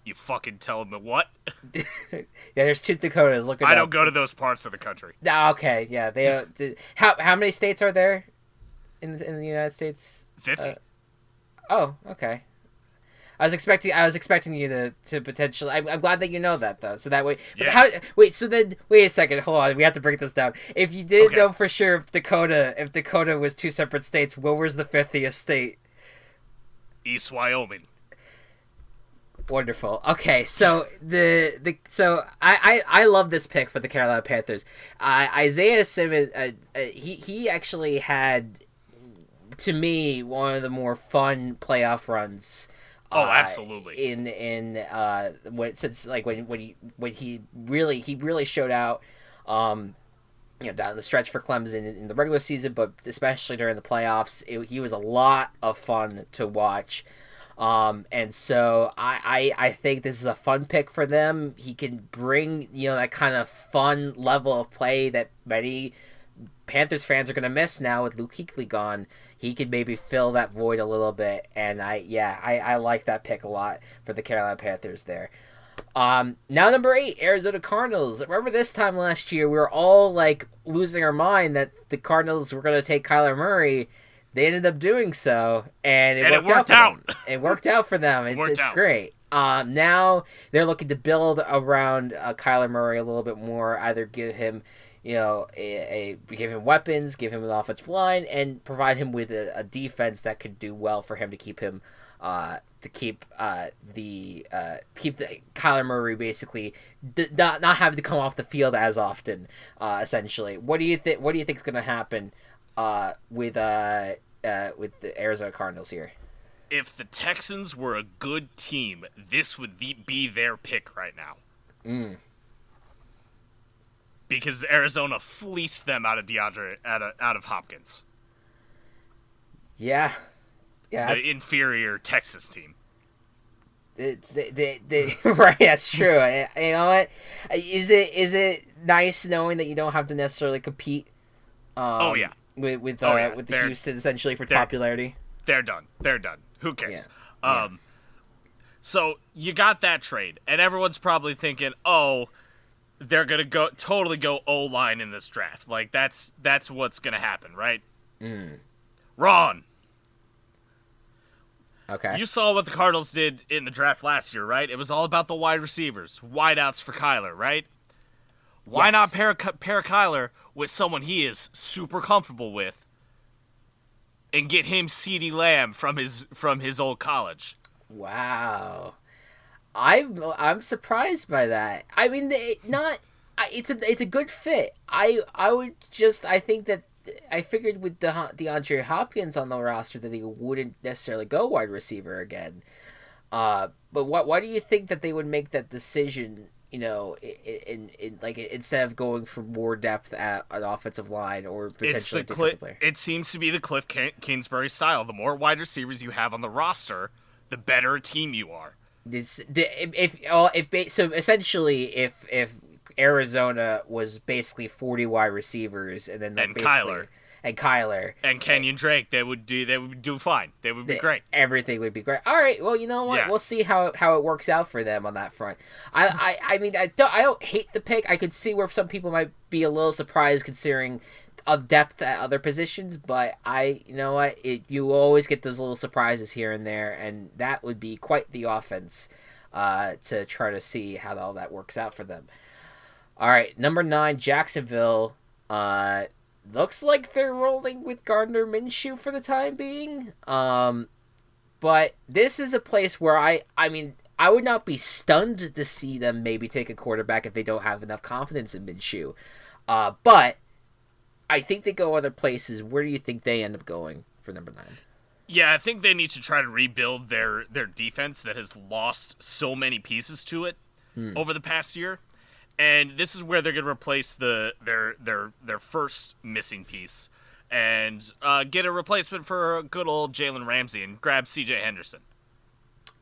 S2: You fucking tell them what?
S1: Yeah, there's 2 Dakotas. Look at
S2: I don't go to those parts of the country.
S1: Okay, yeah. How many states are there in the United States?
S2: 50.
S1: Oh, okay. I was expecting you to potentially. I'm glad that you know that though. So that way.
S2: Yeah.
S1: Wait a second. Hold on. We have to break this down. If you didn't know for sure if Dakota was 2 separate states, what was the 50th state?
S2: East Wyoming.
S1: Wonderful. Okay, so I love this pick for the Carolina Panthers. Isaiah Simmons, he actually had, to me, one of the more fun playoff runs.
S2: Oh, absolutely.
S1: When he really showed out, down the stretch for Clemson in the regular season, but especially during the playoffs, he was a lot of fun to watch. And so I think this is a fun pick for them. He can bring, that kind of fun level of play that many Panthers fans are going to miss now with Luke Kuechly gone. He could maybe fill that void a little bit. And I like that pick a lot for the Carolina Panthers there. Now number 8, Arizona Cardinals. Remember this time last year, we were all like losing our mind that the Cardinals were going to take Kyler Murray. They ended up doing so, and it worked out. It worked out for them. It's great. Now they're looking to build around Kyler Murray a little bit more. Either give him, give him weapons, give him an offensive line, and provide him with a defense that could do well for him to keep him, keep the Kyler Murray basically not having to come off the field as often. Essentially, what do you think? What do you think is going to happen? With the Arizona Cardinals here?
S2: If the Texans were a good team, this would be their pick right now. Because Arizona fleeced them out of out of Hopkins.
S1: Yeah.
S2: The inferior Texas team.
S1: Right, that's true. You know what? Is it nice knowing that you don't have to necessarily compete? With the Houston essentially for popularity.
S2: They're done. Who cares? Yeah. So you got that trade, and everyone's probably thinking, oh, they're gonna totally go O-line in this draft. Like that's what's gonna happen, right? Wrong.
S1: Okay.
S2: You saw what the Cardinals did in the draft last year, right? It was all about the wide receivers, wideouts for Kyler, right? Why not pair Kyler with someone he is super comfortable with and get him CeeDee Lamb from his old college?
S1: Wow. I'm surprised by that. I mean, it's a good fit. I think that I figured with DeAndre Hopkins on the roster that he wouldn't necessarily go wide receiver again. But why do you think that they would make that decision? Instead of going for more depth at an offensive line or potentially defensive player.
S2: It seems to be the Cliff Kingsbury style. The more wide receivers you have on the roster, the better a team you are.
S1: If Arizona was basically 40 wide receivers and then Kyler
S2: and Kenyon Drake, they would do fine. They would be great.
S1: Everything would be great. All right, well, you know what? Yeah. We'll see how it works out for them on that front. I mean, I don't hate the pick. I could see where some people might be a little surprised considering of depth at other positions, but you know what? You always get those little surprises here and there, and that would be quite the offense to try to see how all that works out for them. All right, number 9, Jacksonville. Looks like they're rolling with Gardner Minshew for the time being. But this is a place where I would not be stunned to see them maybe take a quarterback if they don't have enough confidence in Minshew. But I think they go other places. Where do you think they end up going for number 9?
S2: Yeah, I think they need to try to rebuild their defense that has lost so many pieces to it over the past year. And this is where they're going to replace their first missing piece, and get a replacement for good old Jalen Ramsey and grab C.J. Henderson.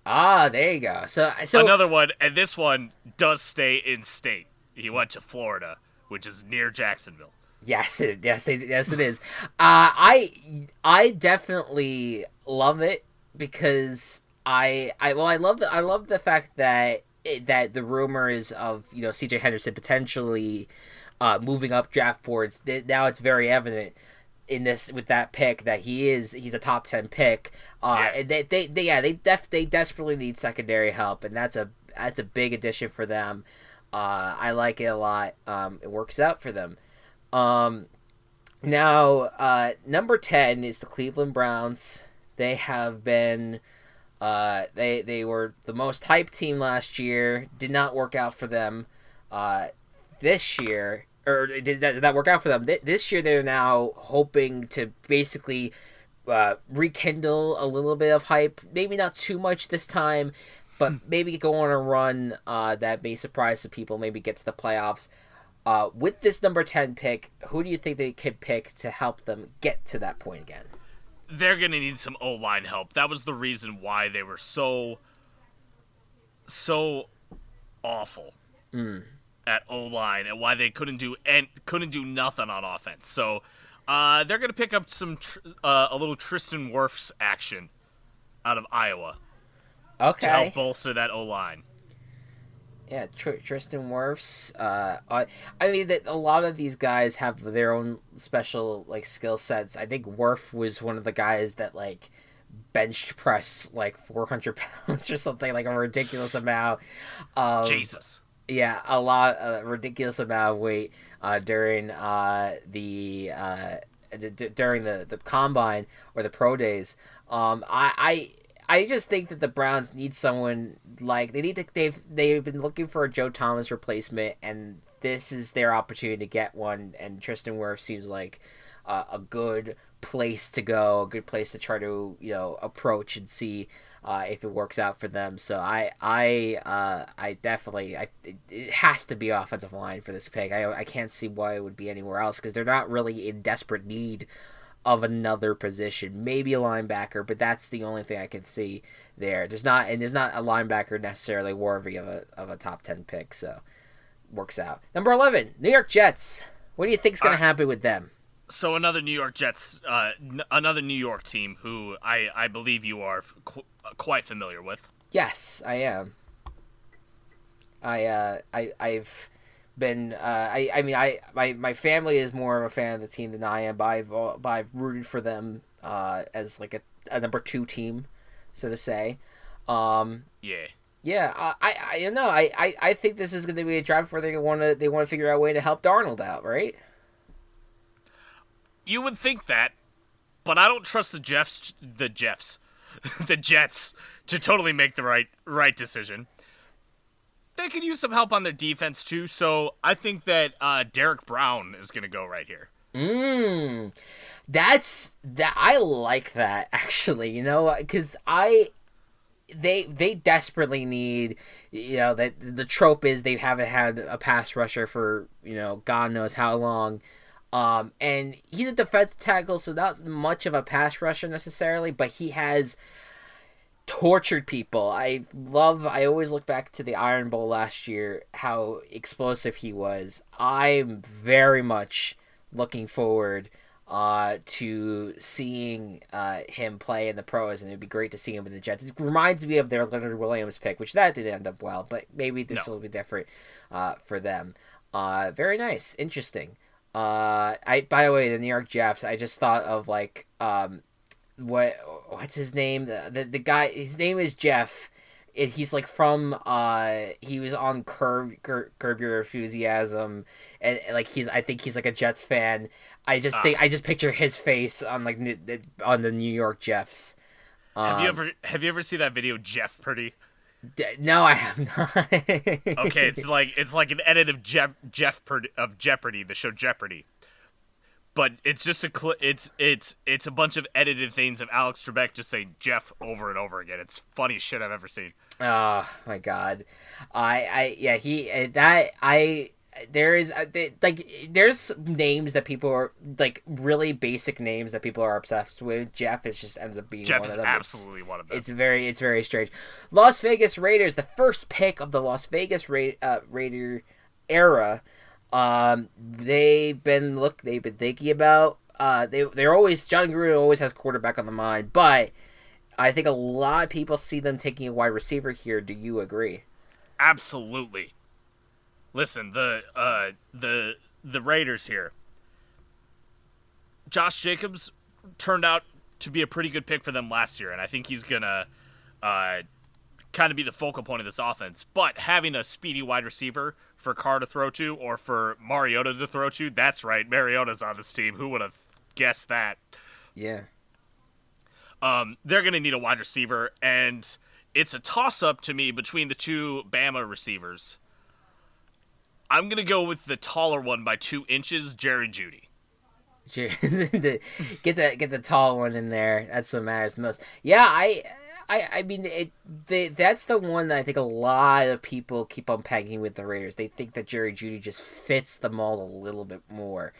S1: Ah, there you go. So
S2: Another one, and this one does stay in state. He went to Florida, which is near Jacksonville.
S1: yes, it is. I definitely love it because I love the fact that that the rumors of C.J. Henderson potentially moving up draft boards. Now it's very evident in this with that pick that he's a top 10 pick. And they desperately need secondary help, and that's a big addition for them. I like it a lot. It works out for them. Now, number 10 is the Cleveland Browns. They have been they were the most hyped team last year. Did not work out for them this year. Or did that work out for them? This year they're now hoping to basically rekindle a little bit of hype. Maybe not too much this time, but maybe go on a run that may surprise some people. Maybe get to the playoffs. With this number 10 pick, who do you think they could pick to help them get to that point again?
S2: They're going to need some O-line help. That was the reason why they were so awful at O-line, and why they couldn't do nothing on offense. So they're going to pick up a little Tristan Wirfs action out of Iowa to help bolster that O-line.
S1: Yeah, Tristan Wirfs. I mean that a lot of these guys have their own special skill sets. I think Wirf was one of the guys that benched press 400 pounds or something, a ridiculous amount.
S2: Jesus.
S1: Yeah, a ridiculous amount of weight during the combine or the pro days. I just think that the Browns need someone they've been looking for a Joe Thomas replacement, and this is their opportunity to get one. And Tristan Wirfs seems like a good place to go, a good place to try to approach and see if it works out for them. So I definitely it has to be offensive line for this pick. I can't see why it would be anywhere else because they're not really in desperate need of another position. Maybe a linebacker, but that's the only thing I can see there. There's not a linebacker necessarily worthy of a top 10 pick, so works out. Number 11, New York Jets. What do you think's going to happen with them?
S2: So another New York Jets, another New York team who I believe you are quite familiar with.
S1: Yes, I am. I've been my family is more of a fan of the team than I am, but I've rooted for them as a number 2 team, so to say. Yeah, I think this is going to be a drive where they want to figure out a way to help Darnold out, right?
S2: You would think that, but I don't trust the Jets to totally make the right decision. They could use some help on their defense too, so I think that Derek Brown is going to go right here.
S1: I like that actually, because they desperately need, that the trope is they haven't had a pass rusher for God knows how long. And he's a defensive tackle, so not much of a pass rusher necessarily, but he has tortured people. I always look back to the Iron Bowl last year, how explosive he was. I'm very much looking forward to seeing him play in the pros, and it'd be great to see him in the Jets. It reminds me of their Leonard Williams pick, which that didn't end up well, but maybe this will be different for them. Very nice, interesting. By the way, the New York Jets, I just thought of what's his name? The guy, his name is Jeff. He's from he was on Curb Your Enthusiasm, and I think he's a Jets fan. I just picture his face on the New York Jets.
S2: Have you ever seen that video Jeopardy?
S1: No, I have not.
S2: Okay, it's like an edit of Jeopardy, the show Jeopardy. but it's just it's a bunch of edited things of Alex Trebek just saying Jeff over and over again. It's funniest shit I've ever seen.
S1: Oh my god, yeah, he that I there is like there's names that people are like really basic names that people are obsessed with. Jeff is just ends up being
S2: Jeff
S1: one
S2: is
S1: of them.
S2: absolutely one of them.
S1: It's very strange. Las Vegas Raiders, the first pick of the Las Vegas Raider era. They've been thinking about they're always John Gruden always has quarterback on the mind, but I think a lot of people see them taking a wide receiver here. Do you agree?
S2: Absolutely. Listen, the Raiders here. Josh Jacobs turned out to be a pretty good pick for them last year, and I think he's gonna kind of be the focal point of this offense. But having a speedy wide receiver for Carr to throw to or for Mariota to throw to, that's right, Mariota's on this team. Who would have guessed that?
S1: Yeah.
S2: They're going to need a wide receiver, and it's a toss-up to me between the two Bama receivers. I'm going to go with the taller one by 2 inches, Jerry Jeudy.
S1: Get the tall one in there. That's what matters the most. Yeah, I mean, that's the one that I think a lot of people keep on pegging with the Raiders. They think that Jerry Jeudy just fits the mold a little bit more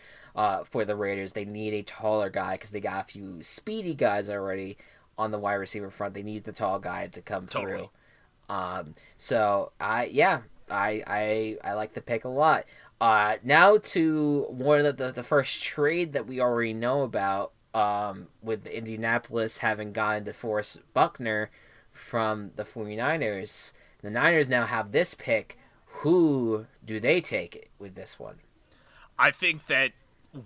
S1: for the Raiders. They need a taller guy because they got a few speedy guys already on the wide receiver front. They need the tall guy to come through. So, I like the pick a lot. Now to one of the first trade that we already know about, with Indianapolis having gotten DeForest Buckner from the 49ers. The Niners now have this pick. Who do they take with this one?
S2: I think that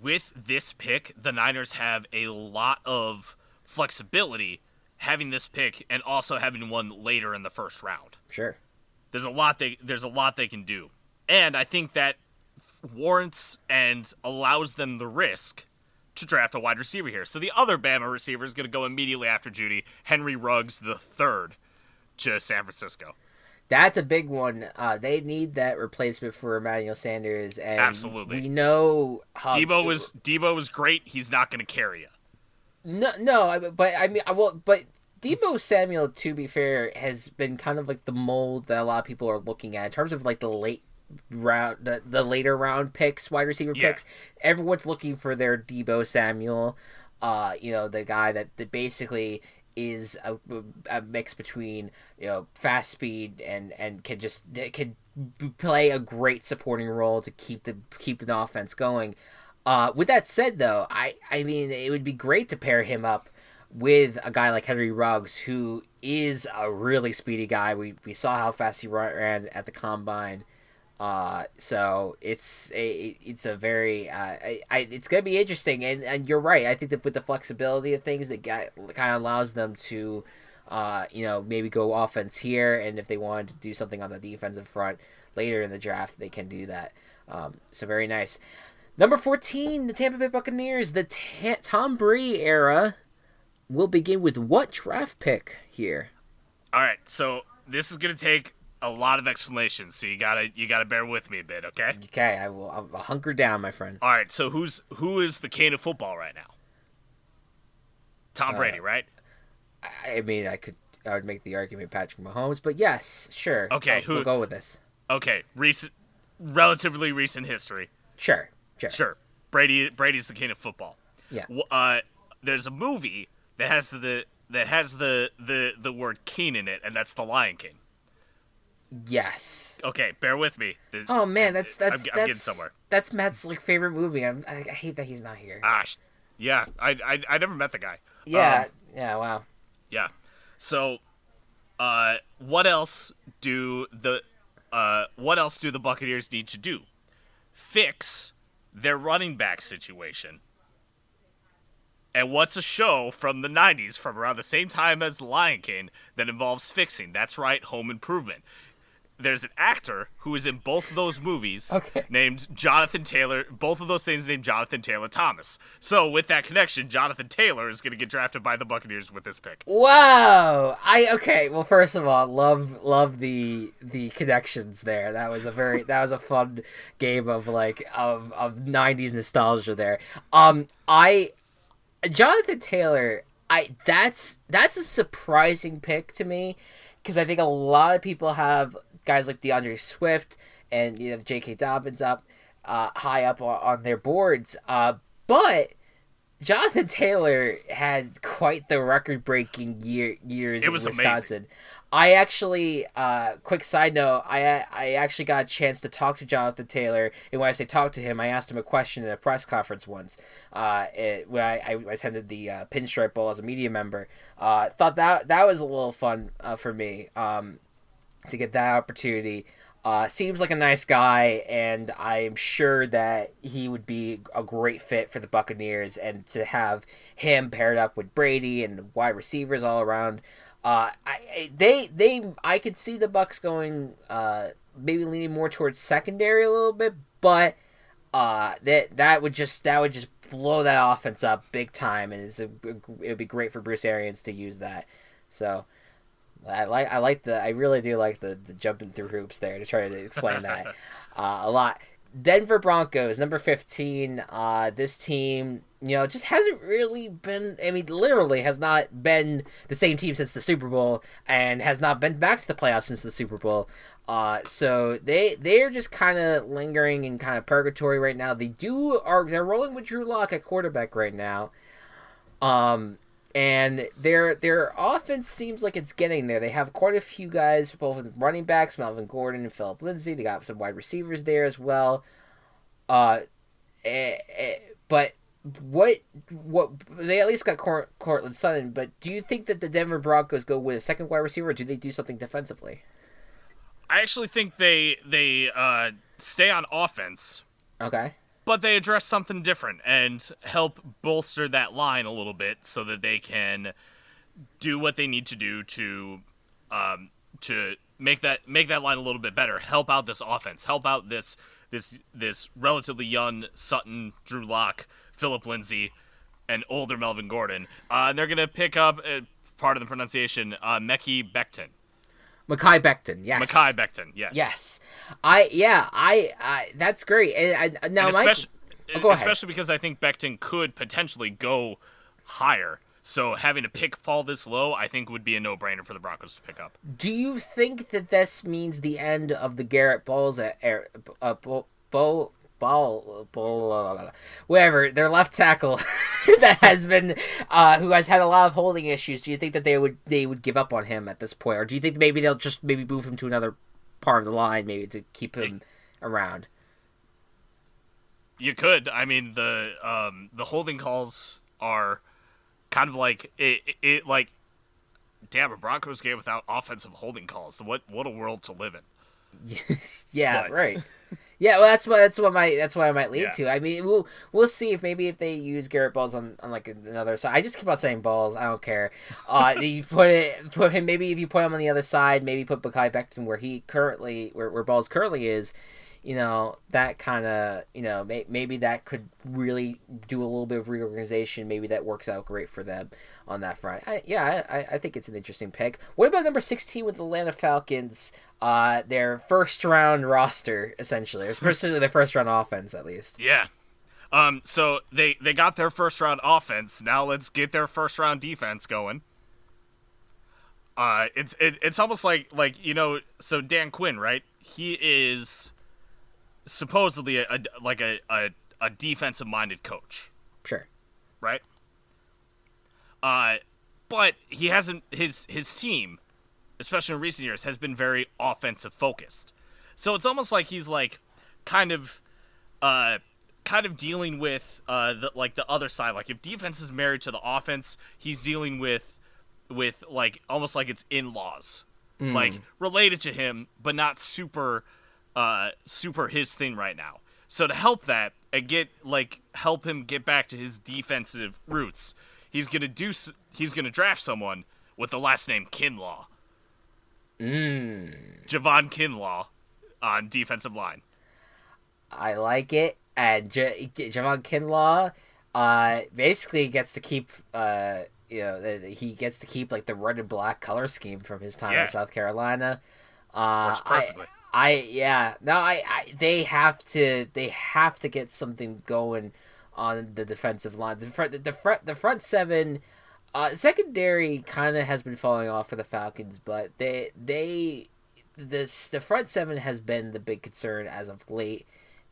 S2: with this pick, the Niners have a lot of flexibility having this pick and also having one later in the first round.
S1: Sure.
S2: There's a lot they can do. And I think that warrants and allows them the risk to draft a wide receiver here. So the other Bama receiver is going to go immediately after Jeudy, Henry Ruggs the third, to San Francisco.
S1: That's a big one. They need that replacement for Emmanuel Sanders, and
S2: absolutely,
S1: we know how
S2: Debo was great. He's not going to carry you.
S1: No, but I mean, but Debo Samuel, to be fair, has been kind of like the mold that a lot of people are looking at in terms of like the late round, the later round picks, wide receiver picks. Everyone's looking for their Debo Samuel, the guy that basically is a mix between fast speed and can play a great supporting role to keep the offense going. With that said, though, I mean it would be great to pair him up with a guy like Henry Ruggs, who is a really speedy guy. We saw how fast he ran at the combine. So it's a very it's gonna be interesting, and you're right. I think that with the flexibility of things, that kind of allows them to maybe go offense here, and if they wanted to do something on the defensive front later in the draft, they can do that. So very nice. Number 14, the Tampa Bay Buccaneers. The Tom Brady era will begin with what draft pick here?
S2: All right, so this is gonna take a lot of explanation, so you gotta bear with me a bit, okay?
S1: Okay, I'll hunker down, my friend.
S2: All right, so who is the king of football right now? Tom Brady, right?
S1: I mean, I would make the argument Patrick Mahomes, but yes, sure.
S2: Okay,
S1: we'll go with this.
S2: Okay, relatively recent history.
S1: Sure.
S2: Brady's the king of football.
S1: Yeah.
S2: There's a movie that has the word king in it, and that's The Lion King.
S1: Yes.
S2: Okay, bear with me.
S1: Oh man, that's
S2: I'm getting somewhere.
S1: That's Matt's favorite movie. I hate that he's not here.
S2: Yeah. I never met the guy.
S1: Yeah. Wow.
S2: Yeah. So, what else do the Buccaneers need to do? Fix their running back situation. And what's a show from the 90s, from around the same time as Lion King, that involves fixing? That's right, Home Improvement. there's an actor who is in both of those movies
S1: Okay.
S2: named Jonathan Taylor. Both of those things named Jonathan Taylor Thomas. So with that connection, Jonathan Taylor is going to get drafted by the Buccaneers with this pick.
S1: Wow. Okay. Well, first of all, love the connections there. That was a fun game of of 90s nostalgia there. I Jonathan Taylor, that's a surprising pick to me because I think a lot of people have guys like DeAndre Swift and you have J.K. Dobbins up high up on their boards. But Jonathan Taylor had quite the record-breaking years
S2: It
S1: in
S2: was
S1: Wisconsin.
S2: amazing.
S1: I actually, quick side note, I actually got a chance to talk to Jonathan Taylor, and when I say talk to him, I asked him a question in a press conference once, when I attended the Pinstripe Bowl as a media member. Thought that was a little fun for me to get that opportunity. Seems like a nice guy, and I'm sure that he would be a great fit for the Buccaneers. And to have him paired up with Brady and wide receivers all around, I could see the Bucs going maybe leaning more towards secondary a little bit, but that would just blow that offense up big time, and it would be great for Bruce Arians to use that. So. I really do like the jumping through hoops there to try to explain that a lot. Denver Broncos, number 15. This team, just hasn't really been. I mean, literally has not been the same team since the Super Bowl, and has not been back to the playoffs since the Super Bowl. So they're just kind of lingering in kind of purgatory right now. They're rolling with Drew Lock at quarterback right now. And their offense seems like it's getting there. They have quite a few guys, both running backs, Melvin Gordon and Philip Lindsay. They got some wide receivers there as well. But what they at least got Cortland Sutton. But do you think that the Denver Broncos go with a second wide receiver, or do they do something defensively?
S2: I actually think they stay on offense.
S1: Okay.
S2: But they address something different and help bolster that line a little bit so that they can do what they need to do to make that line a little bit better. Help out this offense. Help out this relatively young Sutton, Drew Lock, Philip Lindsay, and older Melvin Gordon. And they're gonna pick up part of the pronunciation, Mekhi Becton.
S1: Mekhi Becton, yes.
S2: Mekhi Becton, yes.
S1: Yes. I that's great. And now, go ahead.
S2: Especially because I think Becton could potentially go higher. So having a pick fall this low, I think would be a no-brainer for the Broncos to pick up.
S1: Do you think that this means the end of the Garrett Bowles whatever, their left tackle that has been who has had a lot of holding issues? Do you think that they would give up on him at this point, or do you think maybe they'll just move him to another part of the line, maybe to keep him around?
S2: You could. I mean, the holding calls are kind of like it like, damn, a Broncos game without offensive holding calls. What a world to live in.
S1: Yeah,
S2: but.
S1: Right. Yeah, well, that's what I might lead to. I mean, we'll see if they use Garrett Bowles on like another side. I just keep on saying Balls. I don't care. You put him, maybe if you put him on the other side, maybe put Mekhi Becton where Balls currently is. That kind of, maybe that could really do a little bit of reorganization. Maybe that works out great for them on that front. I think it's an interesting pick. What about number 16 with the Atlanta Falcons? Their first round roster, essentially. Especially their first round offense, at least.
S2: Yeah. So they got their first round offense. Now let's get their first round defense going. It's almost like so Dan Quinn, right? He is supposedly a defensive minded coach.
S1: Sure.
S2: Right? But he hasn't his team, especially in recent years, has been very offensive focused. So it's almost like he's like kind of dealing with the other side. Like if defense is married to the offense, he's dealing with like almost like it's in-laws. Like related to him, but not super his thing right now. So to help that and help him get back to his defensive roots, he's gonna draft someone with the last name Kinlaw. Javon Kinlaw on defensive line.
S1: I like it. And Javon Kinlaw, basically gets to keep, he gets to keep like the red and black color scheme from his time in South Carolina.
S2: Works perfectly.
S1: They have to get something going on the defensive line. The front seven, secondary kind of has been falling off for the Falcons, but the front seven has been the big concern as of late,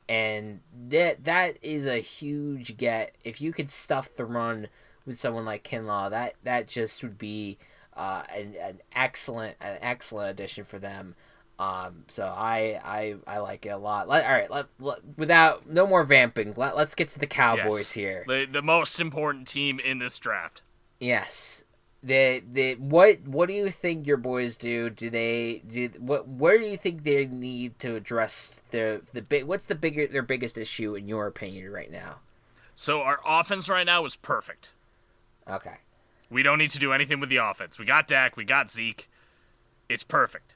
S1: and that is a huge get. If you could stuff the run with someone like Kinlaw, that just would be an excellent addition for them. So I like it a lot. All right, without no more vamping, let's get to the Cowboys here.
S2: The most important team in this draft.
S1: Yes. What do you think your boys do? Where do you think they need to address what's their biggest issue in your opinion right now?
S2: So our offense right now is perfect.
S1: Okay.
S2: We don't need to do anything with the offense. We got Dak, we got Zeke. It's perfect.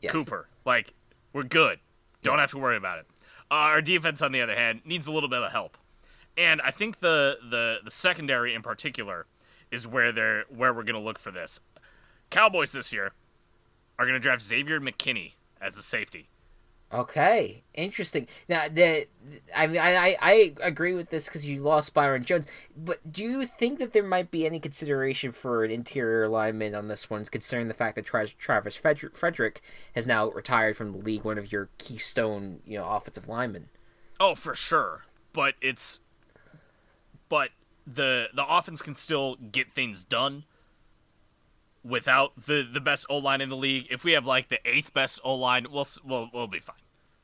S1: Yes.
S2: Cooper, we're good. Don't have to worry about it. Our defense, on the other hand, needs a little bit of help. And I think the secondary in particular is where we're going to look for this. Cowboys this year are going to draft Xavier McKinney as a safety.
S1: Okay, interesting. Now, I agree with this because you lost Byron Jones, but do you think that there might be any consideration for an interior lineman on this one, considering the fact that Travis Frederick has now retired from the league, one of your keystone, offensive linemen?
S2: Oh, for sure. But the offense can still get things done without the best O-line in the league. If we have the 8th best O-line, we'll be fine.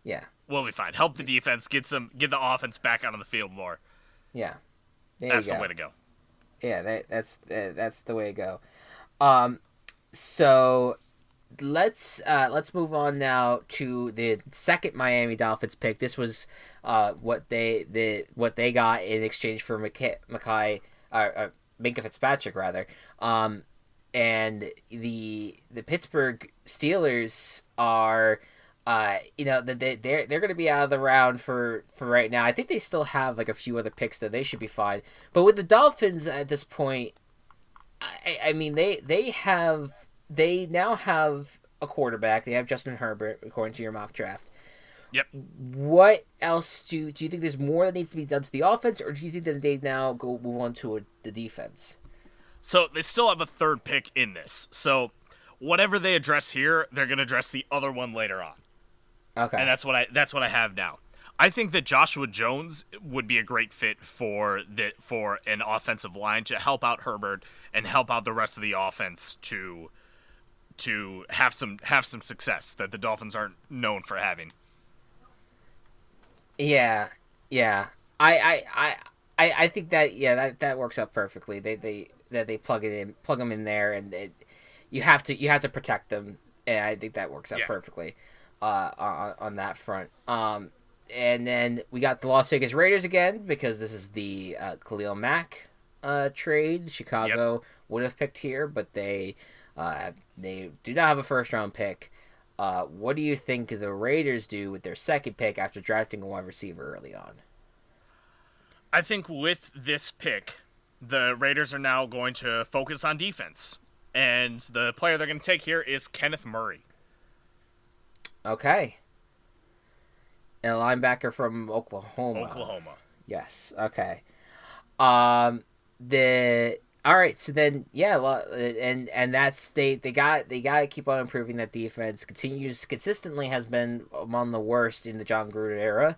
S1: Yeah.
S2: We'll be fine. Help the defense, get the offense back out on the field more.
S1: Yeah.
S2: That's the way to go.
S1: Yeah, that's the way to go. So let's move on now to the second Miami Dolphins pick. This was what they got in exchange for Minka Fitzpatrick rather. And the Pittsburgh Steelers are they're going to be out of the round for right now. I think they still have a few other picks that they should be fine. But with the Dolphins at this point, I mean they now have a quarterback. They have Justin Herbert according to your mock draft.
S2: Yep.
S1: What else do you think there's more that needs to be done to the offense, or do you think that they now move on to the defense?
S2: So they still have a third pick in this. So whatever they address here, they're going to address the other one later on.
S1: Okay.
S2: And that's what I have now. I think that Joshua Jones would be a great fit for an offensive line to help out Herbert and help out the rest of the offense to have some success that the Dolphins aren't known for having.
S1: Yeah. I think that works out perfectly. They plug them in there, and you have to protect them, and I think that works out perfectly on that front. And then we got the Las Vegas Raiders again, because this is the Khalil Mack trade. Chicago would have picked here, but they do not have a first round pick. What do you think the Raiders do with their second pick after drafting a wide receiver early on?
S2: I think with this pick, the Raiders are now going to focus on defense. And the player they're going to take here is Kenneth Murray.
S1: Okay. And a linebacker from Oklahoma. Yes. Okay. All right. So then, and that's they got to keep on improving that defense. Consistently has been among the worst in the John Gruden era.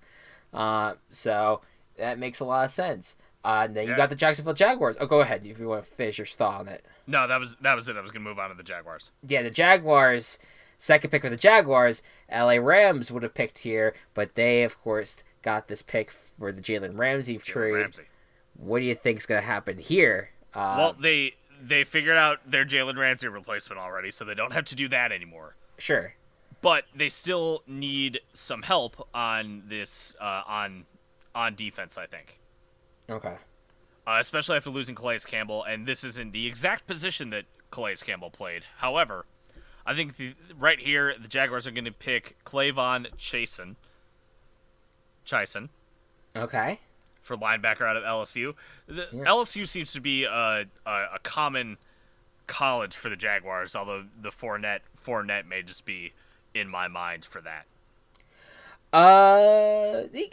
S1: So that makes a lot of sense. Then you got the Jacksonville Jaguars. Oh, go ahead if you want to finish your thought on it.
S2: No, that was it. I was going to move on to the Jaguars.
S1: Yeah, the Jaguars. Second pick for the Jaguars. LA Rams would have picked here, but they, of course, got this pick for the Jalen Ramsey trade. What do you think is going to happen here?
S2: Well, they figured out their Jalen Ramsey replacement already, so they don't have to do that anymore.
S1: Sure.
S2: But they still need some help on this on defense, I think.
S1: Okay.
S2: Especially after losing Calais Campbell, and this isn't the exact position that Calais Campbell played. However, I think right here the Jaguars are going to pick Clavon Chaisson
S1: Okay.
S2: for linebacker out of LSU.
S1: Yeah.
S2: LSU seems to be a common college for the Jaguars, although the Fournette may just be in my mind for that.
S1: They've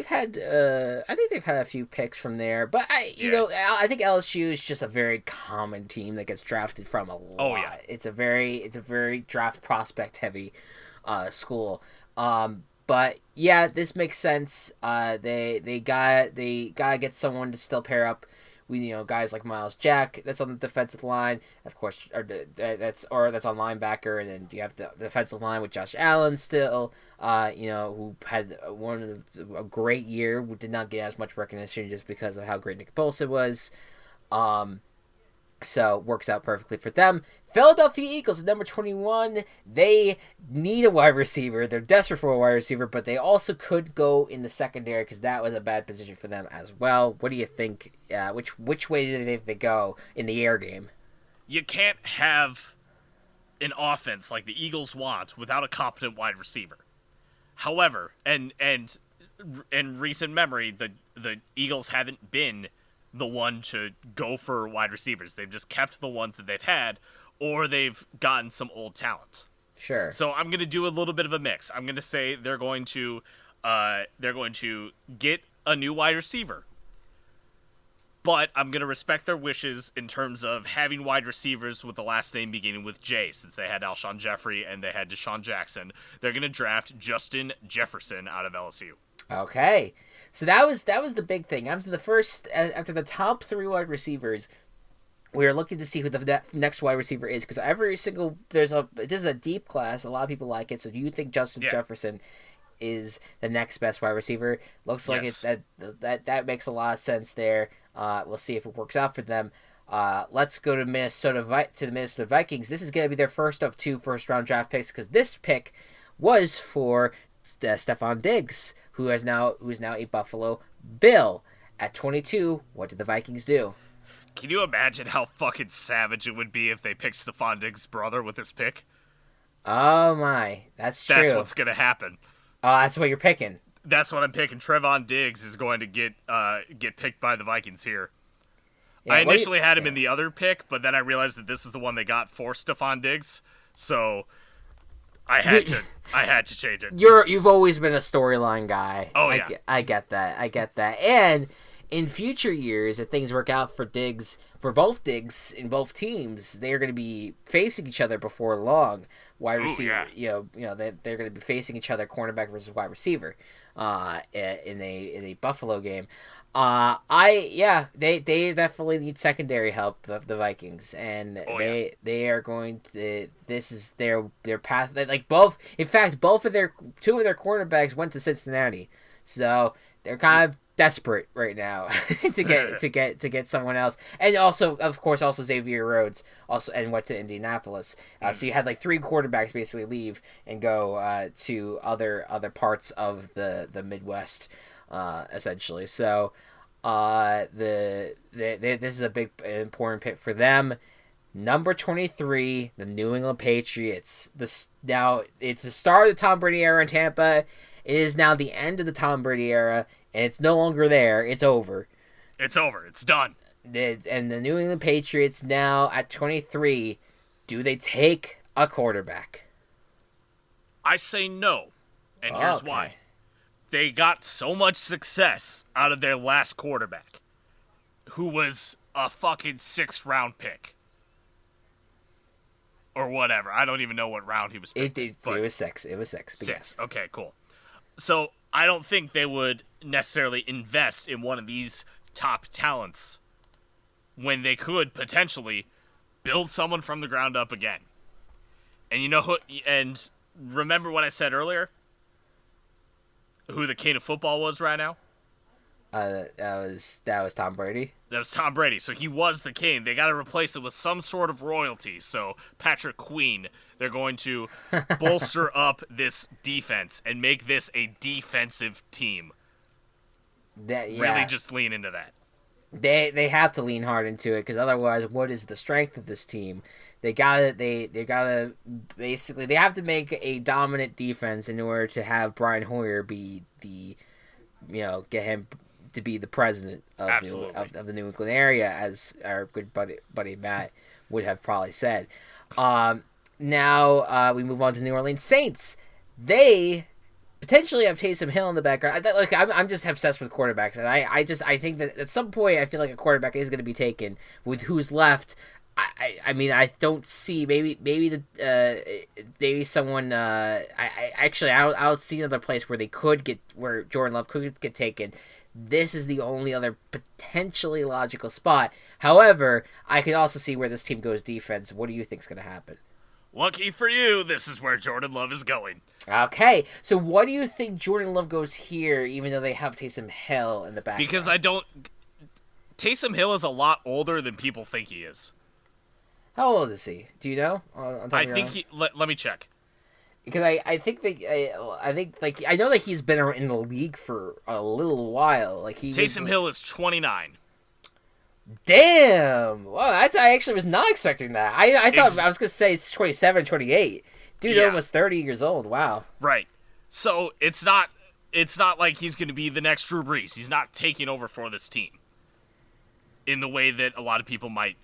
S1: had I think they've had a few picks from there, but I think LSU is just a very common team that gets drafted from a lot.
S2: Oh yeah,
S1: it's a very draft prospect heavy school. But yeah, this makes sense. They gotta get someone to still pair up with guys like Miles Jack. That's on the defensive line, of course, that's on linebacker, and then you have the defensive line with Josh Allen still. Who had a great year. Who did not get as much recognition just because of how great Nick Bosa was. So works out perfectly for them. Philadelphia Eagles at number 21. They need a wide receiver. They're desperate for a wide receiver, but they also could go in the secondary because that was a bad position for them as well. What do you think? Which way do they go in the air game?
S2: You can't have an offense like the Eagles want without a competent wide receiver. However, and in recent memory, the Eagles haven't been the one to go for wide receivers. They've just kept the ones that they've had, or they've gotten some old talent.
S1: Sure.
S2: So I'm going to do a little bit of a mix. I'm going to say they're going to get a new wide receiver. But I'm going to respect their wishes in terms of having wide receivers with the last name beginning with J, since they had Alshon Jeffrey and they had Deshaun Jackson. They're going to draft Justin Jefferson out of LSU.
S1: Okay. So that was the big thing. After the top 3 wide receivers, we are looking to see who the next wide receiver is, because this is a deep class. A lot of people like it. So do you think Justin Jefferson is the next best wide receiver? Looks like
S2: Yes.
S1: that makes a lot of sense there. We'll see if it works out for them. Let's go to the Minnesota Vikings. This is going to be their first of 2 first-round draft picks, because this pick was for Stephon Diggs, who is now a Buffalo Bill. At 22, what did the Vikings do?
S2: Can you imagine how fucking savage it would be if they picked Stephon Diggs' brother with this pick?
S1: Oh my, that's true.
S2: That's what's going to happen.
S1: Oh, that's what you're picking.
S2: That's what I'm picking. Trevon Diggs is going to get picked by the Vikings here.
S1: Yeah,
S2: I initially had him in the other pick, but then I realized that this is the one they got for Stephon Diggs, so I had to change it.
S1: You've always been a storyline guy.
S2: Oh yeah,
S1: I get that. And in future years, if things work out for both Diggs in both teams, they're going to be facing each other before long. Wide receiver,
S2: yeah.
S1: They're going to be facing each other, cornerback versus wide receiver, in a Buffalo game. They definitely need secondary help, the Vikings, and they are going to. This is their path. Like both of 2 of their cornerbacks went to Cincinnati, so they're kind of desperate right now to get someone else, and also of course Xavier Rhodes went to Indianapolis. So you had like 3 quarterbacks basically leave and go to other parts of the Midwest, essentially. So this is a big important pick for them. Number 23, the New England Patriots. Now it's the start of the Tom Brady era in Tampa. It is now the end of the Tom Brady era, and it's no longer there. It's over.
S2: It's over. It's done.
S1: And the New England Patriots now at 23, do they take a quarterback?
S2: I say no, and here's why. They got so much success out of their last quarterback, who was a fucking 6th-round pick. Or whatever. I don't even know what round he was picked.
S1: It was 6. It was 6.
S2: 6.
S1: Yes.
S2: Okay, cool. So I don't think they would necessarily invest in one of these top talents when they could potentially build someone from the ground up again. And and remember what I said earlier? Who the king of football was right now?
S1: That was Tom Brady.
S2: That was Tom Brady. So he was the king. They got to replace it with some sort of royalty. So Patrick Queen, they're going to bolster up this defense and make this a defensive team. Really just lean into that.
S1: They have to lean hard into it because otherwise, what is the strength of this team? They gotta basically they have to make a dominant defense in order to have Brian Hoyer be the get him to be the president of the New England area, as our good buddy Matt would have probably said. Now we move on to New Orleans Saints. They potentially have Taysom Hill in the background. I'm just obsessed with quarterbacks, and I think that at some point I feel like a quarterback is going to be taken with who's left. I mean I don't see maybe someone I don't see another place where Jordan Love could get taken. This is the only other potentially logical spot. However, I could also see where this team goes defense. What do you think is going to happen?
S2: Lucky for you, this is where Jordan Love is going.
S1: Okay, so what do you think Jordan Love goes here, even though they have Taysom Hill in the background?
S2: Because Taysom Hill is a lot older than people think he is.
S1: How old is he? Do you know?
S2: I think let me check.
S1: Because I think I know that he's been in the league for a little while.
S2: Taysom Hill is 29.
S1: Damn! Wow, I actually was not expecting that. I thought I was gonna say it's 27, 28. Dude, almost 30 years old. Wow.
S2: Right. So it's not like he's gonna be the next Drew Brees. He's not taking over for this team in the way that a lot of people might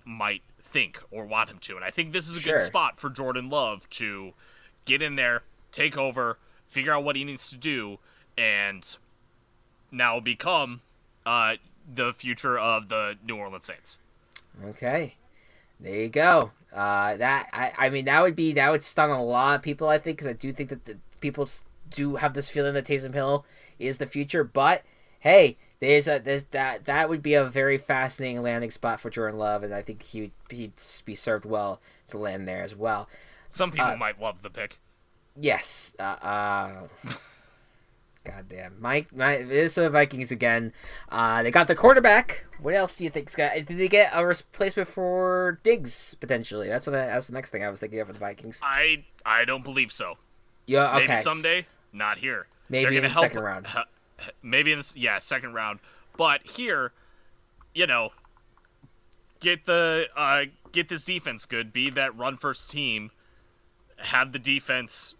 S2: think or want him to. And I think this is a good spot for Jordan Love to get in there, take over, figure out what he needs to do, and now become the future of the New Orleans Saints.
S1: Okay, there you go. That would stun a lot of people, I think, because I do think that the people do have this feeling that Taysom Hill is the future. But hey, that would be a very fascinating landing spot for Jordan Love, and I think he'd be served well to land there as well.
S2: Some people might love the pick.
S1: Yes. Goddamn. Minnesota Vikings again. They got the quarterback. What else do you think, Scott? Did they get a replacement for Diggs, potentially? That's the next thing I was thinking of for the Vikings.
S2: I don't believe so.
S1: Yeah, okay.
S2: Maybe someday. Not here.
S1: Maybe in the second round.
S2: Maybe in the second round. But here, get this defense good. Be that run first team. Have the defense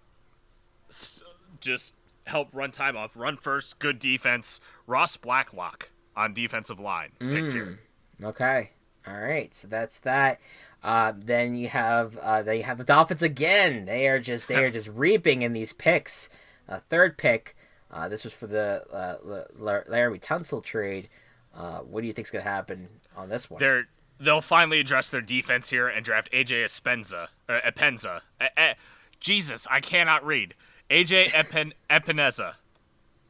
S2: just help run time off. Run first, good defense. Ross Blacklock on defensive line. Picked here.
S1: Okay. All right. So that's that. Then you have the Dolphins again. They are just reaping in these picks. Third pick. This was for the Larry Tunsil trade. What do you think is going to happen on this one?
S2: They'll finally address their defense here and draft AJ Epenza. Jesus, I cannot read. AJ Epineza.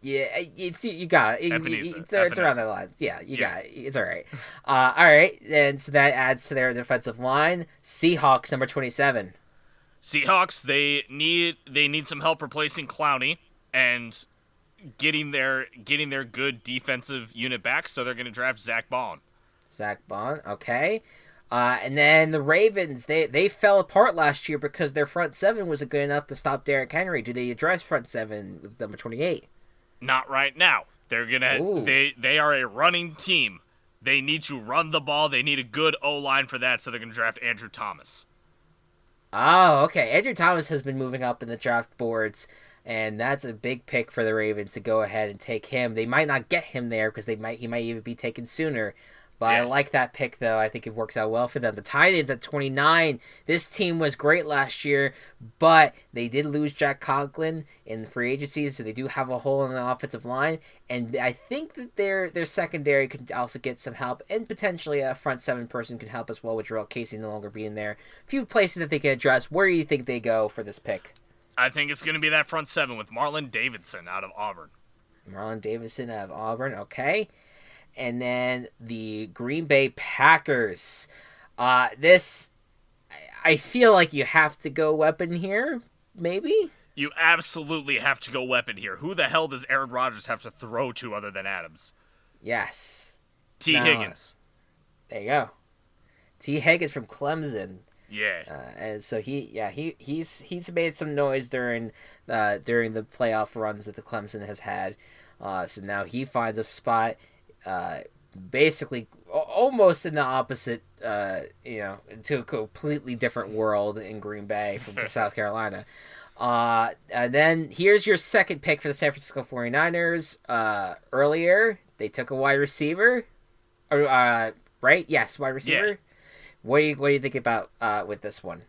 S1: Yeah, you got it. It's around that line. Yeah, you got it. It's all right. All right, and so that adds to their defensive line. Seahawks, number 27.
S2: Seahawks, they need some help replacing Clowney and getting their good defensive unit back. So they're going to draft Zach Bond.
S1: Okay. And then the Ravens, they fell apart last year because their front seven wasn't good enough to stop Derrick Henry. Do they address front seven with number 28?
S2: Not right now. They are a running team. They need to run the ball. They need a good O-line for that, so they're going to draft Andrew Thomas.
S1: Oh, okay. Andrew Thomas has been moving up in the draft boards, and that's a big pick for the Ravens to go ahead and take him. They might not get him there because he might even be taken sooner. But yeah. I like that pick, though. I think it works out well for them. The Titans at 29. This team was great last year, but they did lose Jack Conklin in the free agency, so they do have a hole in the offensive line. And I think that their secondary could also get some help, and potentially a front seven person could help as well with Jarrell Casey no longer being there. A few places that they can address. Where do you think they go for this pick?
S2: I think it's going to be that front seven with Marlon Davidson out of Auburn.
S1: Okay. And then the Green Bay Packers. This, I feel like you have to go weapon here, maybe?
S2: You absolutely have to go weapon here. Who the hell does Aaron Rodgers have to throw to other than Adams?
S1: Yes.
S2: Higgins.
S1: There you go. T. Higgins from Clemson.
S2: Yeah.
S1: And so he's made some noise during the playoff runs that the Clemson has had. So now he finds a spot. basically almost in the opposite, to a completely different world in Green Bay from South Carolina. And then here's your second pick for the San Francisco 49ers. Earlier, they took a wide receiver. Right? Yes, wide receiver. Yeah. What do you think about with this one?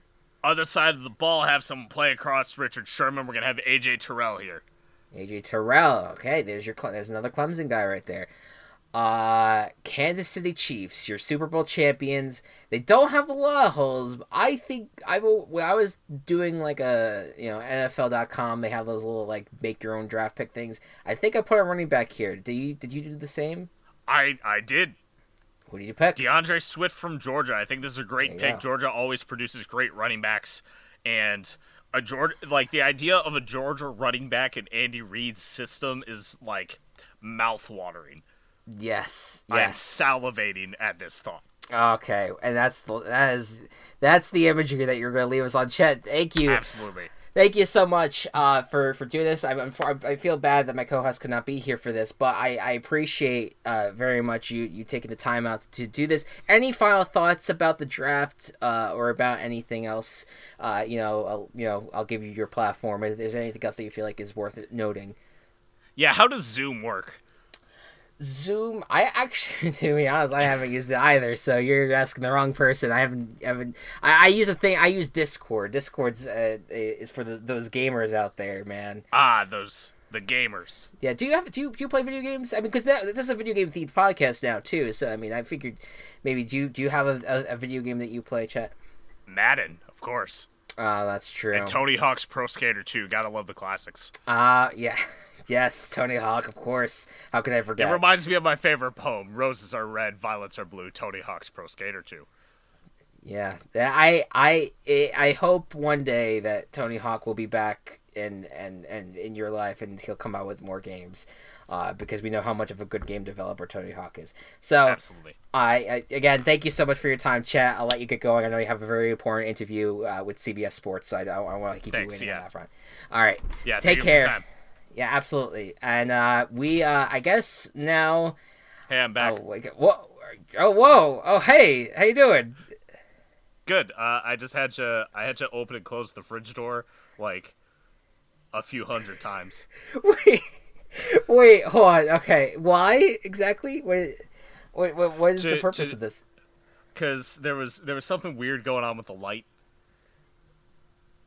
S2: Other side of the ball, have someone play across Richard Sherman. We're going to have A.J. Terrell here.
S1: A.J. Terrell. Okay, there's another Clemson guy right there. Kansas City Chiefs, your Super Bowl champions. They don't have a lot of holes, but I think when I was doing like a NFL.com, they have those little like make your own draft pick things. I think I put a running back here. Did you do the same?
S2: I did.
S1: Who did you pick?
S2: DeAndre Swift from Georgia. I think this is a great pick. Go. Georgia always produces great running backs, and the idea of a Georgia running back in Andy Reid's system is like mouth-watering.
S1: Yes.
S2: I'm salivating at this thought.
S1: Okay, and that's the imagery that you're going to leave us on, Chet. Thank you.
S2: Absolutely.
S1: Thank you so much for doing this. I feel bad that my co-host could not be here for this, but I appreciate very much you taking the time out to do this. Any final thoughts about the draft or about anything else? I'll give you your platform. If there's anything else that you feel like is worth noting.
S2: Yeah, how does Zoom work?
S1: Zoom, I actually, to be honest, I haven't used it either. So you're asking the wrong person. I use a thing. I use Discord. Discord's is for those gamers out there, man.
S2: The gamers.
S1: Yeah. Do you play video games? I mean, because this is a video game themed podcast now too. So I mean, I figured maybe do you have a video game that you play, Chet?
S2: Madden, of course.
S1: That's true.
S2: And Tony Hawk's Pro Skater 2. Gotta love the classics.
S1: Yeah. Yes, Tony Hawk, of course. How could I forget?
S2: It reminds me of my favorite poem. Roses are red, violets are blue. Tony Hawk's Pro Skater 2.
S1: Yeah. I hope one day that Tony Hawk will be back in your life and he'll come out with more games. Because we know how much of a good game developer Tony Hawk is. So,
S2: absolutely.
S1: I again, thank you so much for your time, Chat. I'll let you get going. I know you have a very important interview with CBS Sports, so I want to keep you waiting on that front. All right.
S2: Yeah.
S1: Take care. Yeah, absolutely. And we, I guess now.
S2: Hey, I'm back.
S1: Whoa! Oh, hey, how you doing?
S2: Good. I had to open and close the fridge door like a few hundred times. Wait,
S1: hold on. Okay, why exactly? What is the purpose of this?
S2: Because there was something weird going on with the light.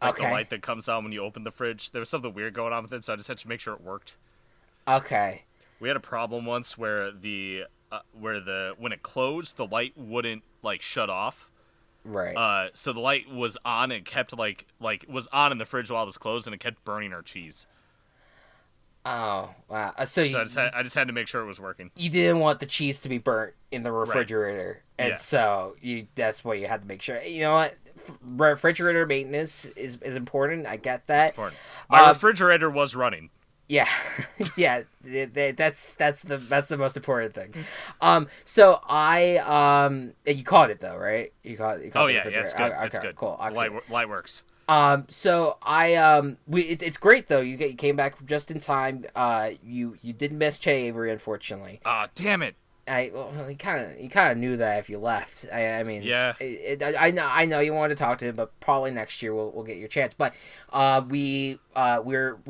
S2: Like the light that comes on when you open the fridge. There was something weird going on with it, so I just had to make sure it worked.
S1: Okay.
S2: We had a problem once where when it closed, the light wouldn't like shut off.
S1: Right.
S2: So the light was on and kept like was on in the fridge while it was closed, and it kept burning our cheese.
S1: Oh wow! I
S2: just had to make sure it was working.
S1: You didn't want the cheese to be burnt in the refrigerator,
S2: right.
S1: And so that's what you had to make sure. You know what? Refrigerator maintenance is important. I get that.
S2: It's important. My refrigerator was running.
S1: Yeah, yeah. That's the most important thing. So you caught it though, right? You caught.
S2: Oh yeah, it's good.
S1: Okay,
S2: it's good.
S1: Cool.
S2: Light works.
S1: So it's great though. You came back just in time. You did miss Chet Avery, unfortunately.
S2: Damn it.
S1: You kind of knew that if you left. I mean,
S2: yeah.
S1: I know you wanted to talk to him, but probably next year we'll get your chance. But we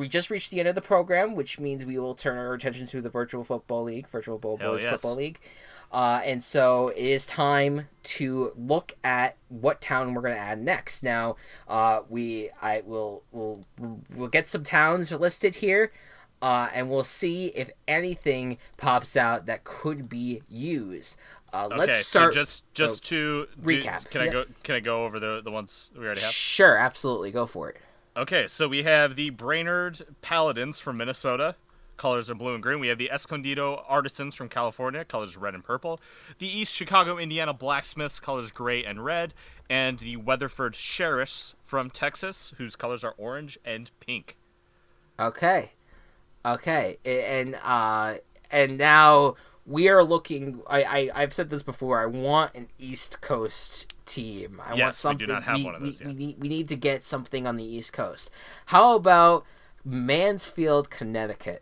S1: just reached the end of the program, which means we will turn our attention to the Virtual Football League, Virtual Bowl Boys Football League. And so it is time to look at what town we're going to add next. Now, we'll get some towns listed here, and we'll see if anything pops out that could be used. Let's start.
S2: So just to
S1: recap.
S2: Can I go over the ones we already have?
S1: Sure, absolutely, go for it.
S2: Okay, so we have the Brainerd Paladins from Minnesota. Colors are blue and green. We have the Escondido Artisans from California. Colors red and purple. The East Chicago, Indiana Blacksmiths. Colors gray and red. And the Weatherford Sheriffs from Texas, whose colors are orange and pink.
S1: Okay. And now we are looking. I've said this before. I want an East Coast team. I want something.
S2: We do not have one of those yet.
S1: We need to get something on the East Coast. How about Mansfield, Connecticut?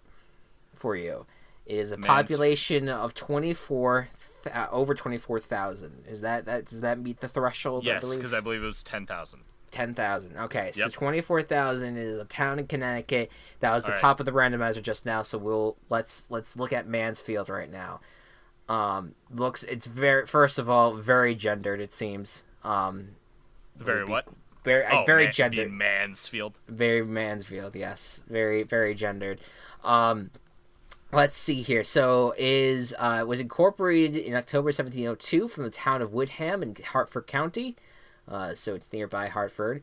S1: For you, it is a population of 24,000. over 24,000. Is that does that meet the threshold?
S2: Yes, because I believe it was 10,000.
S1: 10,000. Okay, so
S2: Yep.
S1: 24,000 is a town in Connecticut. That was the top of the randomizer just now. So let's look at Mansfield right now. It's very, first of all, very gendered. It seems.
S2: Very what?
S1: Very gendered.
S2: Mansfield.
S1: Very Mansfield. Yes, very very gendered. Let's see here. So was incorporated in October 1702 from the town of Woodham in Hartford County. So it's nearby Hartford.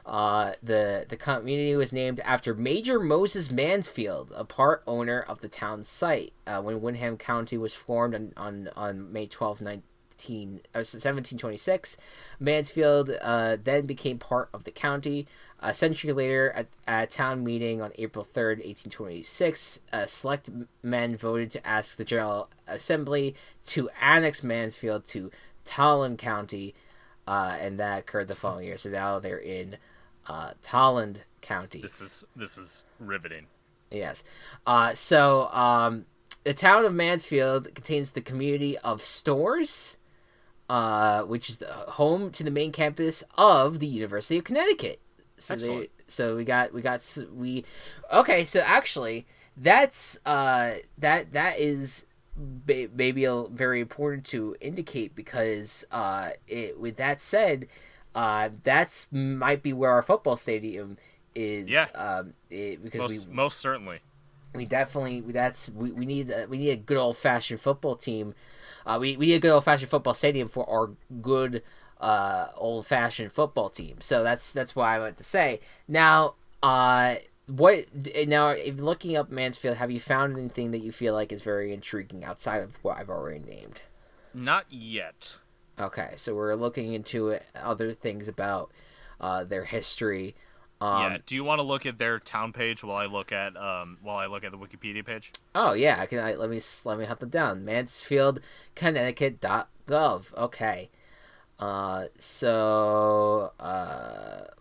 S1: The community was named after Major Moses Mansfield, a part owner of the town's site. When Wyndham County was formed on May 12, 1726, Mansfield then became part of the county. A century later, at a town meeting on April 3rd, 1826, select men voted to ask the General Assembly to annex Mansfield to Tolland County, and that occurred the following year. So now they're in Tolland County.
S2: This is riveting.
S1: Yes. The town of Mansfield contains the community of Stores, which is the home to the main campus of the University of Connecticut.
S2: Excellent.
S1: Okay. So actually, that is maybe very important to indicate, because with that said, that's might be where our football stadium is.
S2: Yeah.
S1: Because
S2: most certainly.
S1: We definitely we need a good old fashioned football team. We need a good old fashioned football stadium for our good old fashioned football team. So that's why I meant to say. Now, if looking up Mansfield, have you found anything that you feel like is very intriguing outside of what I've already named?
S2: Not yet.
S1: Okay, so we're looking into other things about their history.
S2: Do you want to look at their town page while I look at the Wikipedia page?
S1: Oh yeah, let me hunt them down. MansfieldConnecticut.gov. Okay.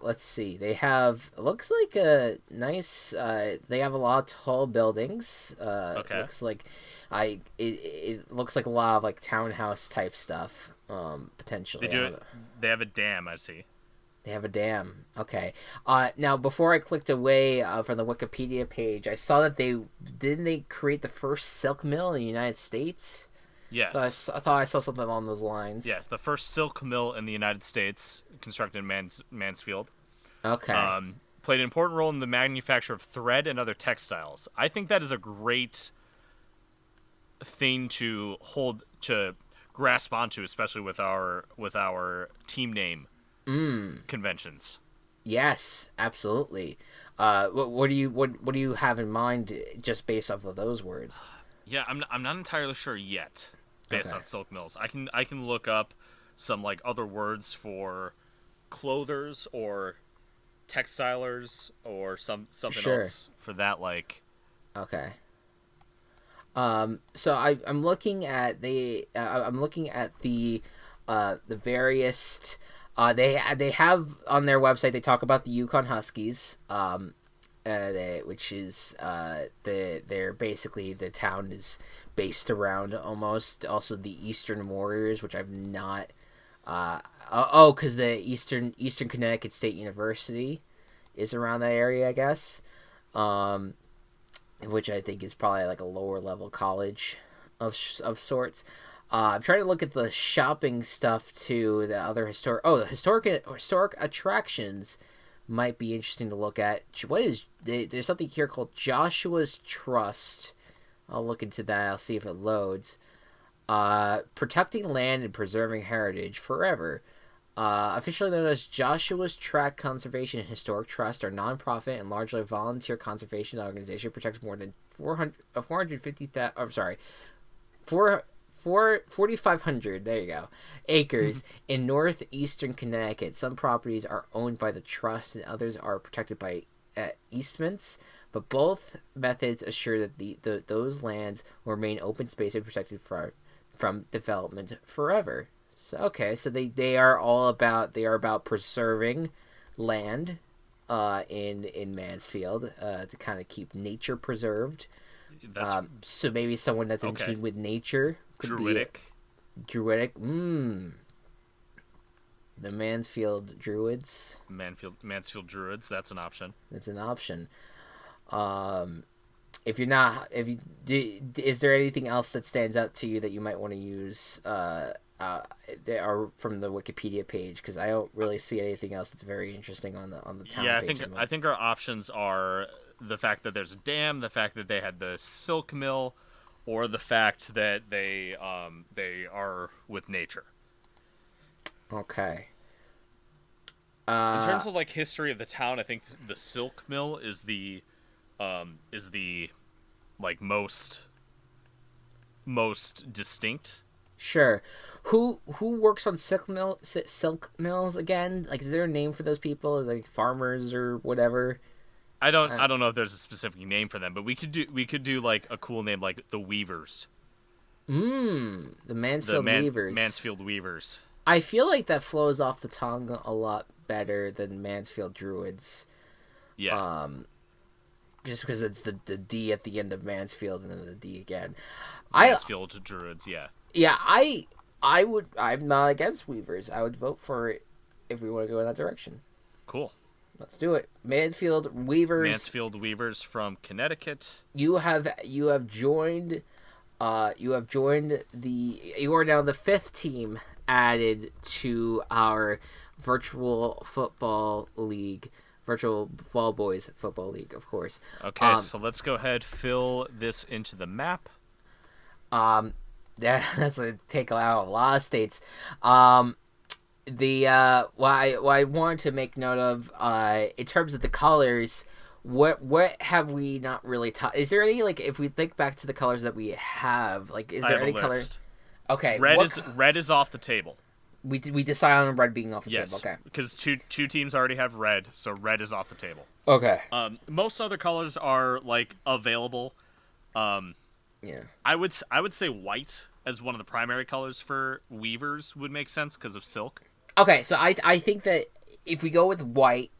S1: Let's see. They have, it looks like a nice. They have a lot of tall buildings.
S2: Okay.
S1: Looks like it looks like a lot of like townhouse type stuff. Potentially.
S2: They have a dam, I see.
S1: They have a dam. Okay. Now before I clicked away from the Wikipedia page, I saw that they create the first silk mill in the United States.
S2: Yes.
S1: I thought I saw something along those lines.
S2: Yes, the first silk mill in the United States, constructed in Mansfield.
S1: Okay.
S2: Played an important role in the manufacture of thread and other textiles. I think that is a great thing to grasp onto, especially with our team name conventions.
S1: Yes, absolutely. What do you have in mind just based off of those words?
S2: Yeah, I'm not entirely sure yet, based on silk mills. I can look up some like other words for clothers or textilers or something else for that, like.
S1: Okay. So I'm looking at the various. They have on their website, they talk about the Yukon Huskies, which is they're basically, the town is based around almost also the Eastern Warriors, which I've not. Because the Eastern Connecticut State University is around that area, I guess. Which I think is probably like a lower level college of sorts. I'm trying to look at the shopping stuff too. The other historic attractions might be interesting to look at. There's something here called Joshua's Trust. I'll look into that. I'll see if it loads. Protecting land and preserving heritage forever. Officially known as Joshua's Tract Conservation and Historic Trust, are nonprofit and largely volunteer conservation organization, protects more than 4,500 there you go acres in northeastern Connecticut. Some properties are owned by the trust and others are protected by easements, but both methods assure that those lands will remain open space and protected from development forever. So they are about preserving land in Mansfield to kind of keep nature preserved. So maybe someone that's in tune with nature could
S2: Druidic.
S1: Druidic. The Mansfield Druids.
S2: Mansfield Druids. That's an option.
S1: That's an option. If you're not, if you do, is there anything else that stands out to you that you might want to use? They are from the Wikipedia page, because I don't really see anything else that's very interesting on the town page.
S2: I think our options are the fact that there's a dam, the fact that they had the silk mill, or the fact that they are with nature.
S1: Okay.
S2: In terms of like history of the town, I think the silk mill is the like most distinct.
S1: Sure. Who works on silk mills again? Like, is there a name for those people? Like farmers or whatever?
S2: I don't know if there's a specific name for them, but we could do like a cool name like the Weavers.
S1: The Mansfield Weavers.
S2: Mansfield Weavers.
S1: I feel like that flows off the tongue a lot better than Mansfield Druids.
S2: Yeah.
S1: Just because it's the D at the end of Mansfield and then the D again.
S2: Mansfield Druids, yeah.
S1: Yeah, I'm not against Weavers. I would vote for it if we want to go in that direction.
S2: Cool.
S1: Let's do it. Mansfield Weavers.
S2: Mansfield Weavers from Connecticut.
S1: You have joined. You are now the 5th team added to our virtual football league. Virtual Ball Boys Football League, of course.
S2: Okay, so let's go ahead, fill this into the map.
S1: That's a take out a lot of states. What I wanted to make note of, in terms of the colors, what have we not really taught? Is there any, like, if we think back to the colors that we have, like, is there any color? Okay,
S2: red is off the table.
S1: We decide on red being off the table. Okay,
S2: because two teams already have red, so red is off the table.
S1: Okay.
S2: Most other colors are like available.
S1: Yeah.
S2: I would say white as one of the primary colors for Weavers would make sense because of silk.
S1: Okay, so I think that if we go with white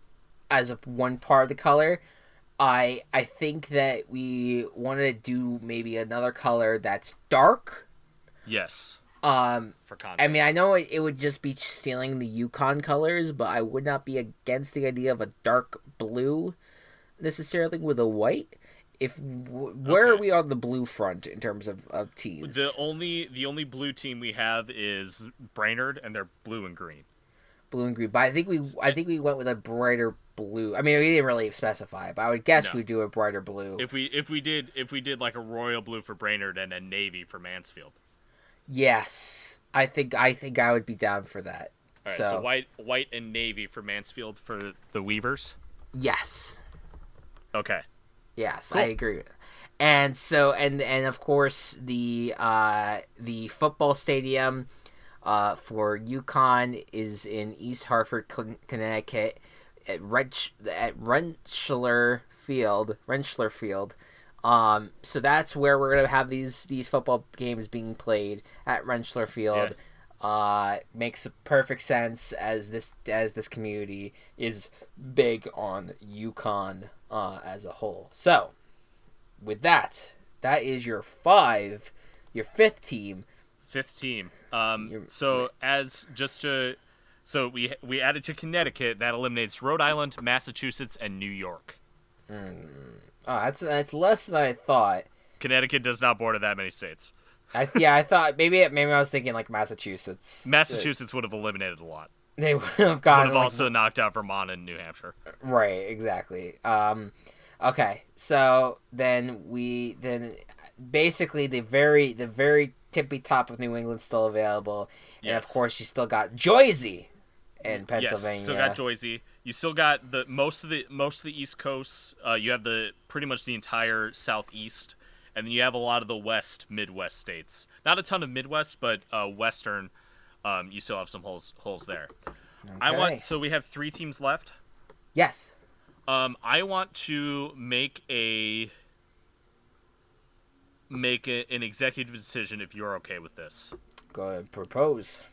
S1: as one part of the color, I think that we want to do maybe another color that's dark.
S2: Yes. For context.
S1: I mean, I know it would just be stealing the Yukon colors, but I would not be against the idea of a dark blue necessarily with a white. Where are we on the blue front in terms of teams?
S2: The only blue team we have is Brainerd, and they're blue and green.
S1: Blue and green, but I think we went with a brighter blue. I mean, we didn't really specify, but I would guess we'd do a brighter blue.
S2: If we did like a royal blue for Brainerd and a navy for Mansfield.
S1: Yes, I think I would be down for that.
S2: All right, so white and navy for Mansfield for the Weavers.
S1: Yes.
S2: Okay.
S1: Yes,
S2: cool.
S1: I agree. And so and of course the football stadium for UConn is in East Hartford, Connecticut, at Rentschler Field. So that's where we're gonna have these football games being played at Rentschler Field. Yeah. Makes perfect sense as this community is big on UConn as a whole. So with that is your 5th team.
S2: 5th team. So we added to Connecticut. That eliminates Rhode Island, Massachusetts, and New York.
S1: Oh, that's less than I thought.
S2: Connecticut does not border that many states.
S1: I thought maybe I was thinking like Massachusetts.
S2: Massachusetts would have eliminated a lot.
S1: They would have gone.
S2: Would have also knocked out Vermont and New Hampshire.
S1: Right, exactly. Okay, so then basically the very tippy top of New England still available, and of course you still got Jersey in Pennsylvania.
S2: Yes, still got Jersey. You still got the most of the East Coast. You have pretty much the entire Southeast, and then you have a lot of the Midwest states. Not a ton of Midwest, but Western. You still have some holes there.
S1: Okay.
S2: So we have 3 teams left.
S1: Yes.
S2: I want to make an executive decision if you're okay with this.
S1: Go ahead, propose.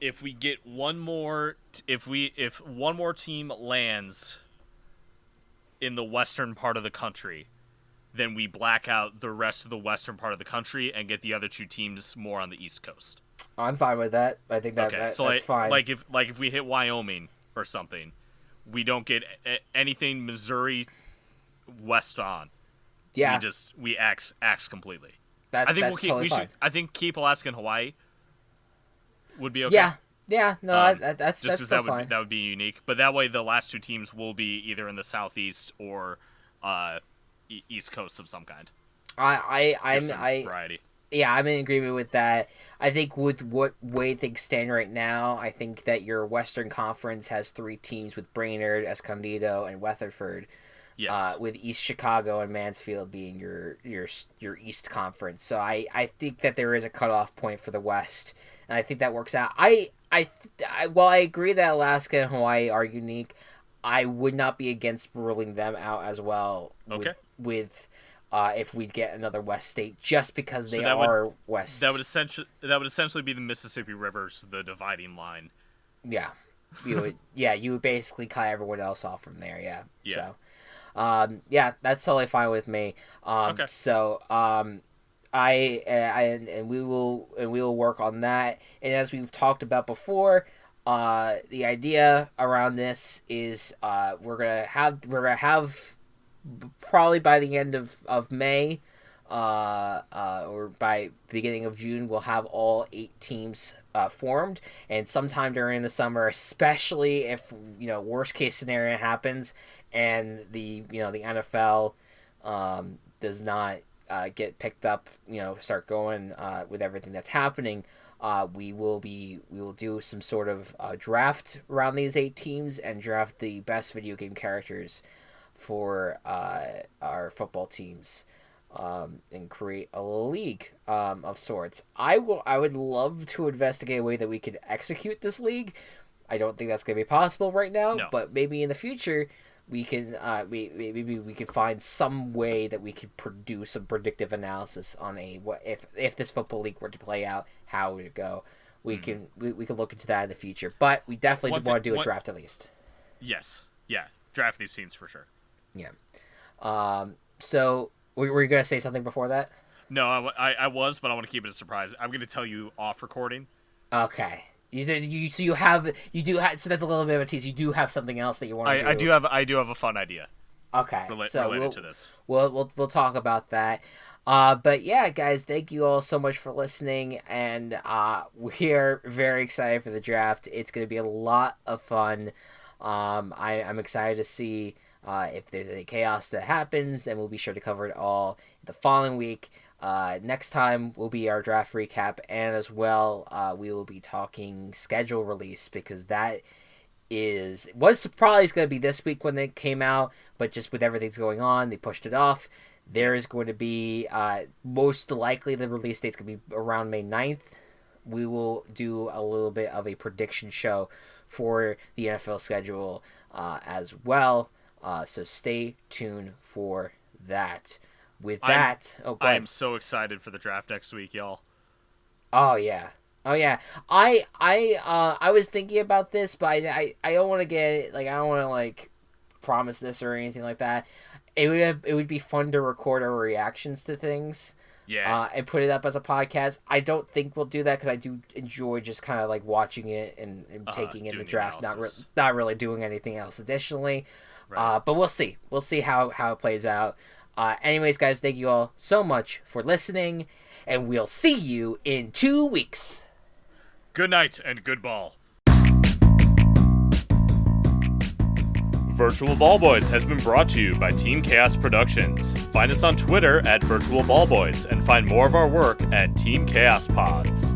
S2: If we get one more, if one more team lands in the western part of the country, then we black out the rest of the western part of the country and get the other 2 teams more on the East Coast.
S1: I'm fine with that. I think that,
S2: Okay, so
S1: that's fine.
S2: Like if we hit Wyoming or something, we don't get anything Missouri west on.
S1: Yeah.
S2: We axe completely.
S1: That's totally fine.
S2: I think keep Alaska and Hawaii would be okay.
S1: Yeah. No, that's still fine.
S2: That would be unique. But that way, the last 2 teams will be either in the southeast or east coast of some kind.
S1: I'm
S2: variety.
S1: Yeah, I'm in agreement with that. I think with what way things stand right now, I think that your Western Conference has 3 teams with Brainerd, Escondido, and Weatherford.
S2: Yes.
S1: With East Chicago and Mansfield being your East Conference. So I think that there is a cutoff point for the West, and I think that works out. While I agree that Alaska and Hawaii are unique, I would not be against ruling them out as well.
S2: Okay.
S1: With if we get another West state, just because they are West.
S2: That would essentially be the Mississippi River's the dividing line.
S1: Yeah. You would basically cut everyone else off from there. Yeah. So. That's totally fine with me.
S2: Okay.
S1: So, we will work on that. And as we've talked about before, the idea around this is, we're gonna have probably by the end of May, or by beginning of June, we'll have all 8 teams formed, and sometime during the summer, especially if worst case scenario happens and the NFL does not get picked up, start going with everything that's happening, we will do some sort of draft around these 8 teams and draft the best video game characters for our football teams, and create a league of sorts. I would love to investigate a way that we could execute this league. I don't think that's going to be possible right now,
S2: No.
S1: but maybe in the future we can maybe we can find some way that we could produce a predictive analysis on if this football league were to play out, how would it go. We can look into that in the future, but we definitely want to do a draft at least.
S2: Yes, yeah, draft these teams for sure.
S1: Yeah. So were you gonna say something before that?
S2: No, I was, but I want to keep it a surprise. I'm gonna tell you off recording.
S1: Okay. You said so that's a little bit of a tease. You do have something else that you want to do.
S2: I do have a fun idea.
S1: Okay.
S2: Related to this.
S1: We'll talk about that. But yeah, guys, thank you all so much for listening, and we're very excited for the draft. It's going to be a lot of fun. I'm excited to see if there's any chaos that happens, and we'll be sure to cover it all the following week. Next time will be our draft recap, and as well, we will be talking schedule release, because that was probably going to be this week when it came out, but just with everything's going on, they pushed it off. There is going to be, most likely the release date's going to be around May 9th. We will do a little bit of a prediction show for the NFL schedule as well. So stay tuned for that. With that,
S2: I am so excited for the draft next week, y'all.
S1: Oh yeah. I was thinking about this, but I don't want to get I don't want to promise this or anything like that. It would be fun to record our reactions to things.
S2: Yeah.
S1: And put it up as a podcast. I don't think we'll do that because I do enjoy just kind of watching it and taking in the draft, not really doing anything else additionally. Right. But we'll see. We'll see how it plays out. Anyways, guys, thank you all so much for listening, and we'll see you in 2 weeks.
S2: Good night and good ball. Virtual Ball Boys has been brought to you by Team Chaos Productions. Find us on Twitter at Virtual Ball Boys and find more of our work at Team Chaos Pods.